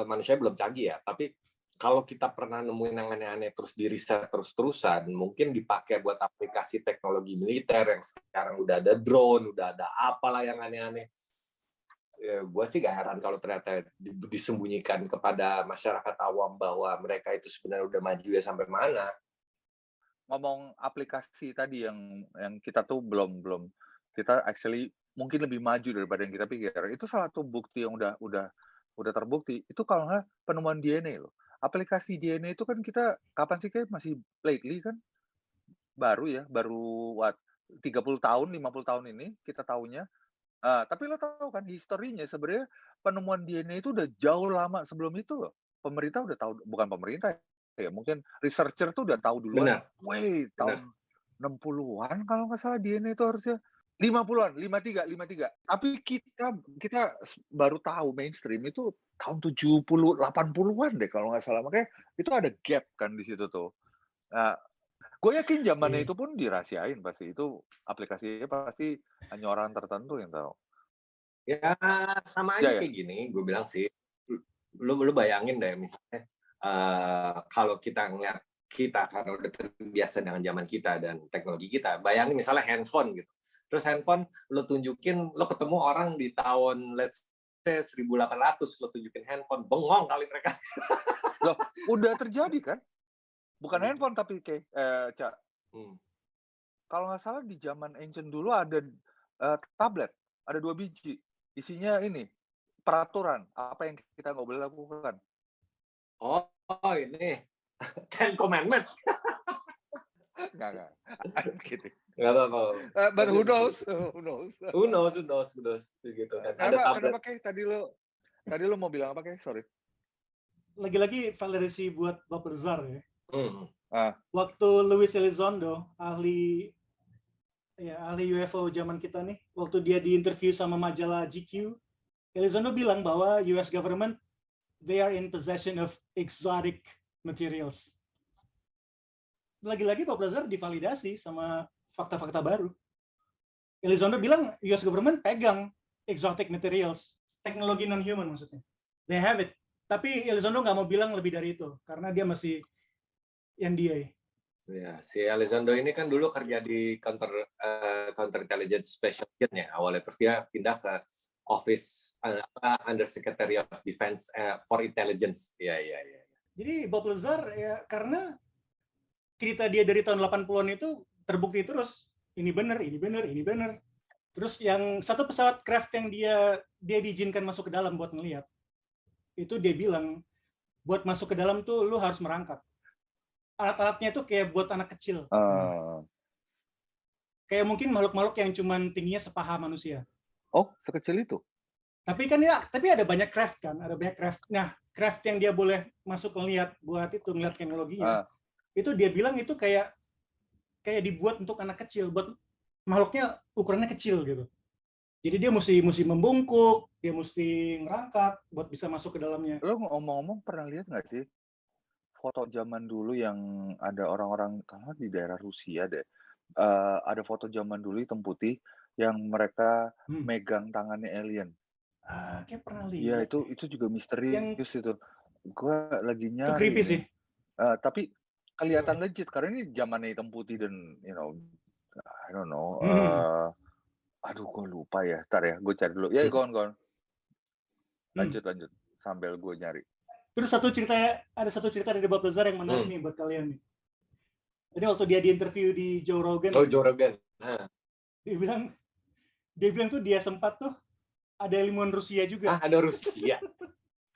manusia belum canggih ya, tapi kalau kita pernah nemuin yang aneh-aneh terus di riset terus-terusan, mungkin dipakai buat aplikasi teknologi militer yang sekarang udah ada drone, udah ada apalah yang aneh-aneh. gue sih gak heran kalau ternyata disembunyikan kepada masyarakat awam bahwa mereka itu sebenarnya udah maju ya sampai mana. Ngomong aplikasi tadi yang kita tuh belum kita actually mungkin lebih maju daripada yang kita pikir. Itu salah satu bukti yang udah terbukti. Itu kalau nggak penemuan DNA loh. Aplikasi DNA itu kan kita kapan sih, kayak masih lately kan? Baru ya, baru 30 tahun, 50 tahun ini kita tahunya. Tapi lo tahu kan historinya sebenarnya penemuan DNA itu udah jauh lama sebelum itu loh. Pemerintah udah tahu, bukan pemerintah ya, mungkin researcher tuh udah tahu duluan. Benar. Tahun 60-an kalau nggak salah DNA itu harusnya 50-an, 53. Tapi kita baru tahu mainstream itu tahun 70, 80-an deh kalau nggak salah. Makanya itu ada gap kan di situ tuh. Gue yakin zamannya itu pun dirahasiain pasti. Itu aplikasinya pasti hanya orang tertentu yang tahu. Ya sama aja kayak gini, gue bilang sih. Lu bayangin deh misalnya kalau kita ngeliat kita karena udah terbiasa dengan zaman kita dan teknologi kita, bayangin misalnya handphone gitu. Terus handphone lu tunjukin, lu ketemu orang di tahun let's say 1800, lu tunjukin handphone, bengong kali mereka. Loh, udah terjadi kan? Bukan handphone tapi kayak Cak. Kalau nggak salah di zaman ancient dulu ada tablet, ada 2 biji. Isinya ini peraturan apa yang kita nggak boleh lakukan. Oh ini Ten Commandments. Nggak. I'm kidding. Nggak apa-apa. But who knows? Begitu kan. Kenapa kayak tadi lo mau bilang apa kayak? Sorry. Lagi-lagi validasi buat Bob Lazar ya. Waktu Luis Elizondo, ahli UFO zaman kita nih, waktu dia diinterview sama majalah GQ, Elizondo bilang bahwa US government they are in possession of exotic materials. Lagi-lagi Bob Lazar divalidasi sama fakta-fakta baru. Elizondo bilang US government pegang exotic materials, teknologi non-human maksudnya. They have it. Tapi Elizondo nggak mau bilang lebih dari itu karena dia masih NDA. Ya, si Elizondo ini kan dulu kerja di counter intelligence special unit ya awalnya, terus dia pindah ke office under Secretary of Defense for Intelligence. Ya. Jadi Bob Lazar ya karena cerita dia dari tahun 80-an itu terbukti terus ini benar. Terus yang satu pesawat craft yang dia diizinkan masuk ke dalam buat ngelihat. Itu dia bilang buat masuk ke dalam tuh lu harus merangkak. Alat-alatnya itu kayak buat anak kecil. Kayak mungkin makhluk-makhluk yang cuman tingginya sepaha manusia. Oh, sekecil itu? Tapi ada banyak craft kan, ada banyak craft. Nah, craft yang dia boleh masuk ngelihat buat itu ngelihat teknologinya. Itu dia bilang itu kayak dibuat untuk anak kecil, buat makhluknya ukurannya kecil gitu. Jadi dia mesti membungkuk, dia mesti ngerangkak buat bisa masuk ke dalamnya. Lo ngomong-ngomong pernah lihat nggak sih foto zaman dulu yang ada orang-orang kalau di daerah Rusia deh, ada foto zaman dulu hitam putih yang mereka megang tangannya alien. Kayak pernah Iya lihat. itu juga misterius itu. Gue lagi nyari. Itu creepy sih. Tapi kelihatan legit karena ini zamannya hitam putih dan I don't know. Aduh, gue lupa ya. Ntar ya, gue cari dulu. Ya, go on. Lanjut. Sambil gue nyari. Terus ada satu cerita dari Bob Lazar yang menarik nih buat kalian nih. Jadi waktu dia diinterview di Joe Rogan. Oh, Joe Rogan. Dia bilang tuh dia sempat tuh ada ilmuwan Rusia juga. Ada Rusia.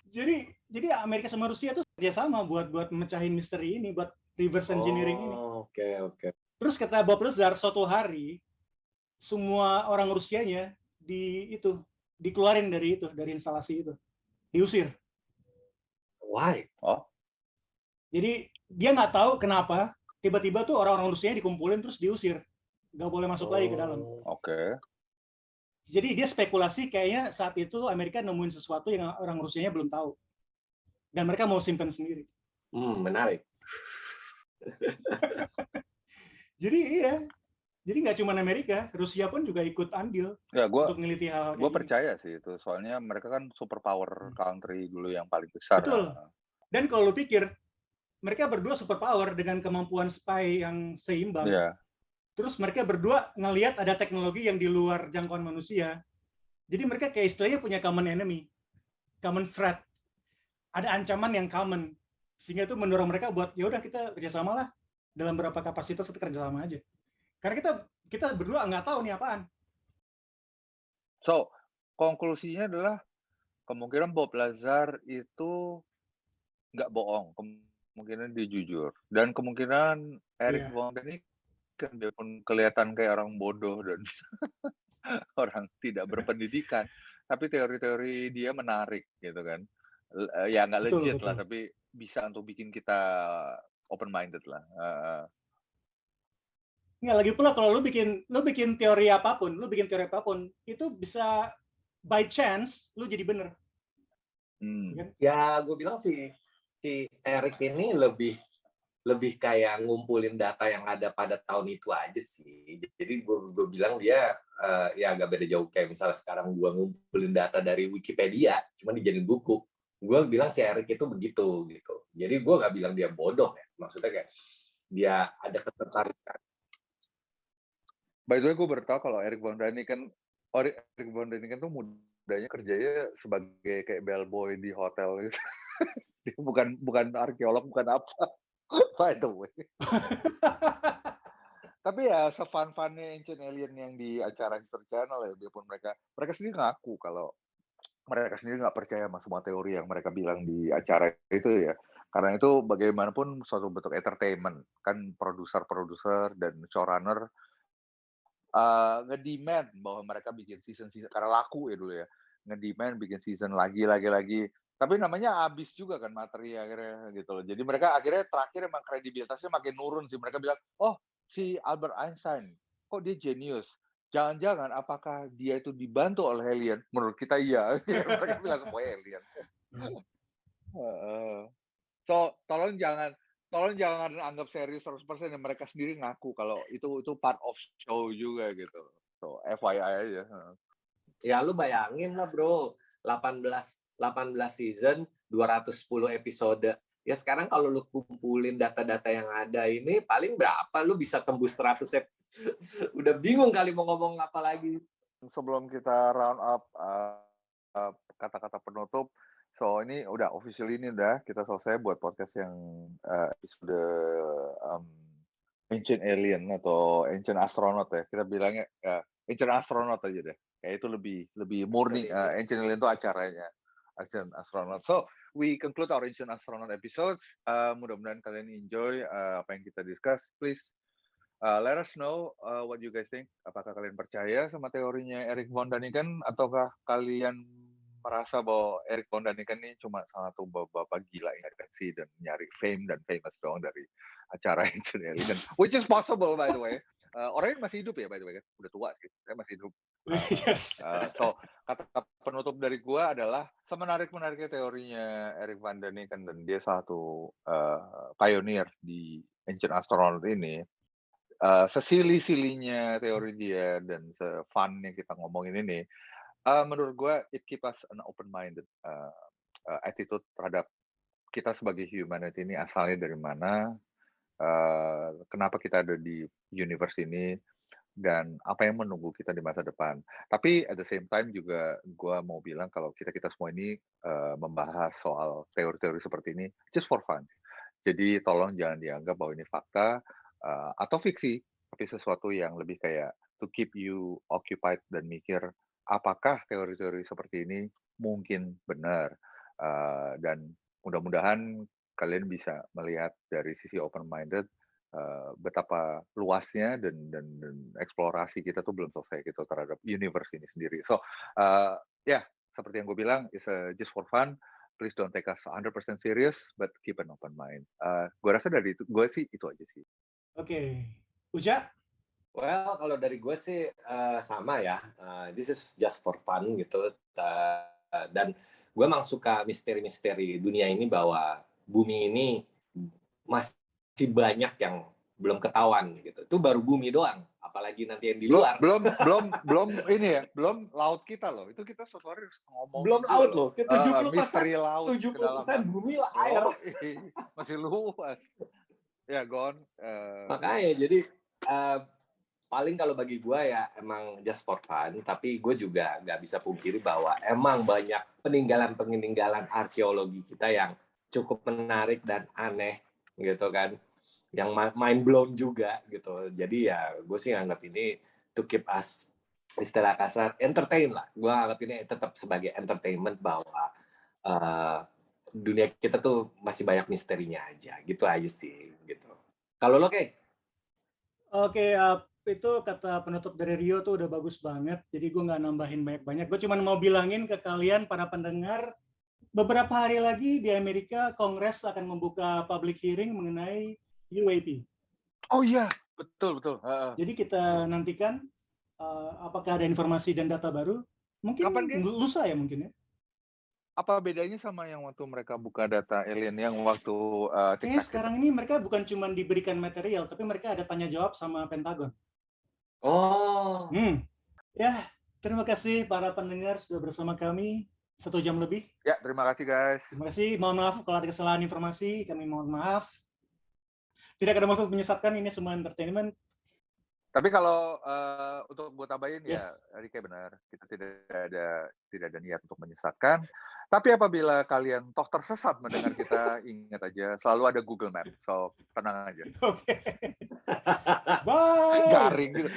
jadi Amerika sama Rusia tuh kerjasama buat memecahin misteri ini, buat reverse engineering ini. Oke. Terus kata Bob Lazar, suatu hari semua orang Rusianya dikeluarin dari instalasi itu, diusir. Why? Oh. Jadi dia nggak tahu kenapa tiba-tiba tuh orang-orang Rusianya dikumpulin terus diusir, nggak boleh masuk lagi ke dalam. Oke. Jadi dia spekulasi kayaknya saat itu Amerika nemuin sesuatu yang orang Rusianya belum tahu dan mereka mau simpan sendiri. Menarik. Jadi nggak cuma Amerika, Rusia pun juga ikut andil untuk meneliti hal-hal kayak Gue percaya sih itu, soalnya mereka kan superpower country dulu yang paling besar. Betul. Dan kalau lu pikir, mereka berdua superpower dengan kemampuan spy yang seimbang. Yeah. Terus mereka berdua ngelihat ada teknologi yang di luar jangkauan manusia. Jadi mereka kayak istilahnya punya common enemy, common threat. Ada ancaman yang common, sehingga itu mendorong mereka buat ya udah kita kerjasama lah dalam beberapa kapasitas kita kerjasama aja. Karena kita berdua nggak tahu nih apaan. So, konklusinya adalah kemungkinan Bob Lazar itu nggak bohong, kemungkinan dia jujur. Dan kemungkinan Eric Iya, Von Däniken kan biarpun kelihatan kayak orang bodoh dan orang tidak berpendidikan, tapi teori-teori dia menarik gitu kan. Ya nggak betul legit lah, betul. tapi bisa untuk bikin kita open minded lah. Nggak, lagi pula kalau lu bikin teori apapun, itu bisa by chance lu jadi bener. Kan? Ya, gue bilang si Eric ini lebih kayak ngumpulin data yang ada pada tahun itu aja sih. Jadi gue bilang dia ya agak beda jauh kayak misalnya sekarang gue ngumpulin data dari Wikipedia, cuma dijadiin buku. Gue bilang si Eric itu begitu gitu. Jadi gue nggak bilang dia bodoh ya. Maksudnya kayak dia ada ketertarikan. By the way, gue baru tahu kalau Eric Von Däniken tuh mudanya kerjanya sebagai kayak bellboy di hotel gitu. Dia bukan arkeolog, bukan apa. By the way. Tapi ya se-fun-funnya Ancient Alien yang di acara History Channel ya, biarpun mereka sendiri ngaku kalau mereka sendiri nggak percaya sama semua teori yang mereka bilang di acara itu ya. Karena itu bagaimanapun suatu bentuk entertainment. Kan produser dan showrunner ngedemand bahwa mereka bikin season karena laku ya dulu ya, ngedemand bikin season lagi. Tapi namanya habis juga kan materi akhirnya gitu loh. Jadi mereka akhirnya terakhir emang kredibilitasnya makin nurun sih. Mereka bilang, oh si Albert Einstein, kok dia jenius? Jangan-jangan apakah dia itu dibantu oleh alien? Menurut kita iya. Mereka bilang semuanya alien. So tolong jangan anggap serius 100% dan mereka sendiri ngaku kalau itu part of show juga gitu. So FYI aja. Ya lu bayangin lah bro, 18 season, 210 episode. Ya sekarang kalau lu kumpulin data-data yang ada ini paling berapa lu bisa tembus 100 udah bingung kali mau ngomong apa lagi. Sebelum kita round up kata-kata penutup, so ini udah official, ini udah kita selesai buat podcast yang episode Ancient Alien atau Ancient Astronaut ya. Kita bilangnya Ancient Astronaut aja deh. Kayak itu lebih murni. Ancient Alien itu acaranya Ancient Astronaut. So we conclude our Ancient Astronaut episodes. Mudah-mudahan kalian enjoy apa yang kita discuss. Please let us know what you guys think. Apakah kalian percaya sama teorinya Eric Von Däniken ataukah kalian merasa bahwa Eric Von Däniken ini cuma salah satu bapak gila yang sih dan nyari fame dan famous doang dari acara Ancient Alien, which is possible by the way. Orangnya masih hidup ya by the way kan, udah tua sih, saya masih hidup. Yes. So kata penutup dari gua adalah semenarik-menariknya teorinya Eric Von Däniken dan dia satu pioneer di Ancient Astronaut ini. Sesili-silinya teori dia dan se-fun yang kita ngomongin ini, menurut gue it keep us an open-minded attitude terhadap kita sebagai humanity ini asalnya dari mana, kenapa kita ada di universe ini, dan apa yang menunggu kita di masa depan. Tapi at the same time juga gue mau bilang kalau kita semua ini membahas soal teori-teori seperti ini just for fun. Jadi tolong jangan dianggap bahwa ini fakta atau fiksi, tapi sesuatu yang lebih kayak to keep you occupied dan mikir apakah teori-teori seperti ini mungkin benar, dan mudah-mudahan kalian bisa melihat dari sisi open-minded betapa luasnya dan eksplorasi kita tuh belum selesai gitu terhadap universe ini sendiri. So ya seperti yang gue bilang, it's just for fun. Please don't take us 100% serious, but keep an open mind. Gue rasa dari itu, gue sih itu aja sih. Oke. Uja? Well, kalau dari gue sih sama ya. This is just for fun gitu. Dan gue emang suka misteri-misteri dunia ini bahwa bumi ini masih banyak yang belum ketahuan gitu. Itu baru bumi doang, apalagi nanti yang di luar. Belum ini ya, belum laut kita loh. Itu kita suatu hari ngomong. Belum laut loh. 70% misteri laut 70% bumi lah air. Masih luas. Ya, Gon. Makanya jadi paling kalau bagi gue ya emang just for fun, tapi gue juga nggak bisa pungkiri bahwa emang banyak peninggalan arkeologi kita yang cukup menarik dan aneh gitu kan, yang mind blown juga gitu. Jadi ya gue sih anggap ini to keep us, istilah kasar, entertain lah. Gue anggap ini tetap sebagai entertainment bahwa dunia kita tuh masih banyak misterinya aja, gitu aja sih gitu. Kalau lo kayak Oke, itu kata penutup dari Rio tuh udah bagus banget. Jadi gue nggak nambahin banyak-banyak. Gue cuma mau bilangin ke kalian para pendengar, beberapa hari lagi di Amerika Kongres akan membuka public hearing mengenai UAP. Oh iya, betul. Jadi kita nantikan apakah ada informasi dan data baru. Mungkin Kapan, Ge? lusa ya mungkin ya. Apa bedanya sama yang waktu mereka buka data alien yang waktu Kayaknya TikTok sekarang ini mereka bukan cuma diberikan material, tapi mereka ada tanya jawab sama Pentagon. oh Ya, terima kasih para pendengar sudah bersama kami 1 jam lebih. Ya, terima kasih guys. Terima kasih. Mohon maaf kalau ada kesalahan informasi, kami mohon maaf. Tidak ada maksud menyesatkan, ini semua entertainment. Tapi kalau untuk gue tambahin Yes. ya, Rike benar, kita tidak ada niat untuk menyesatkan. Tapi apabila kalian toh tersesat mendengar kita, ingat aja selalu ada Google Map, so tenang aja. Oke. Bye. Garing gitu,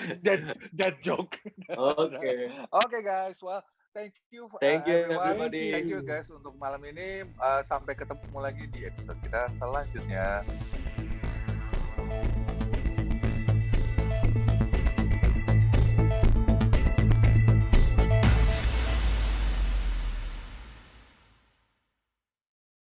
that joke. Oke. Oke guys, well thank you everyone. Everybody. Thank you guys untuk malam ini. Sampai ketemu lagi di episode kita selanjutnya.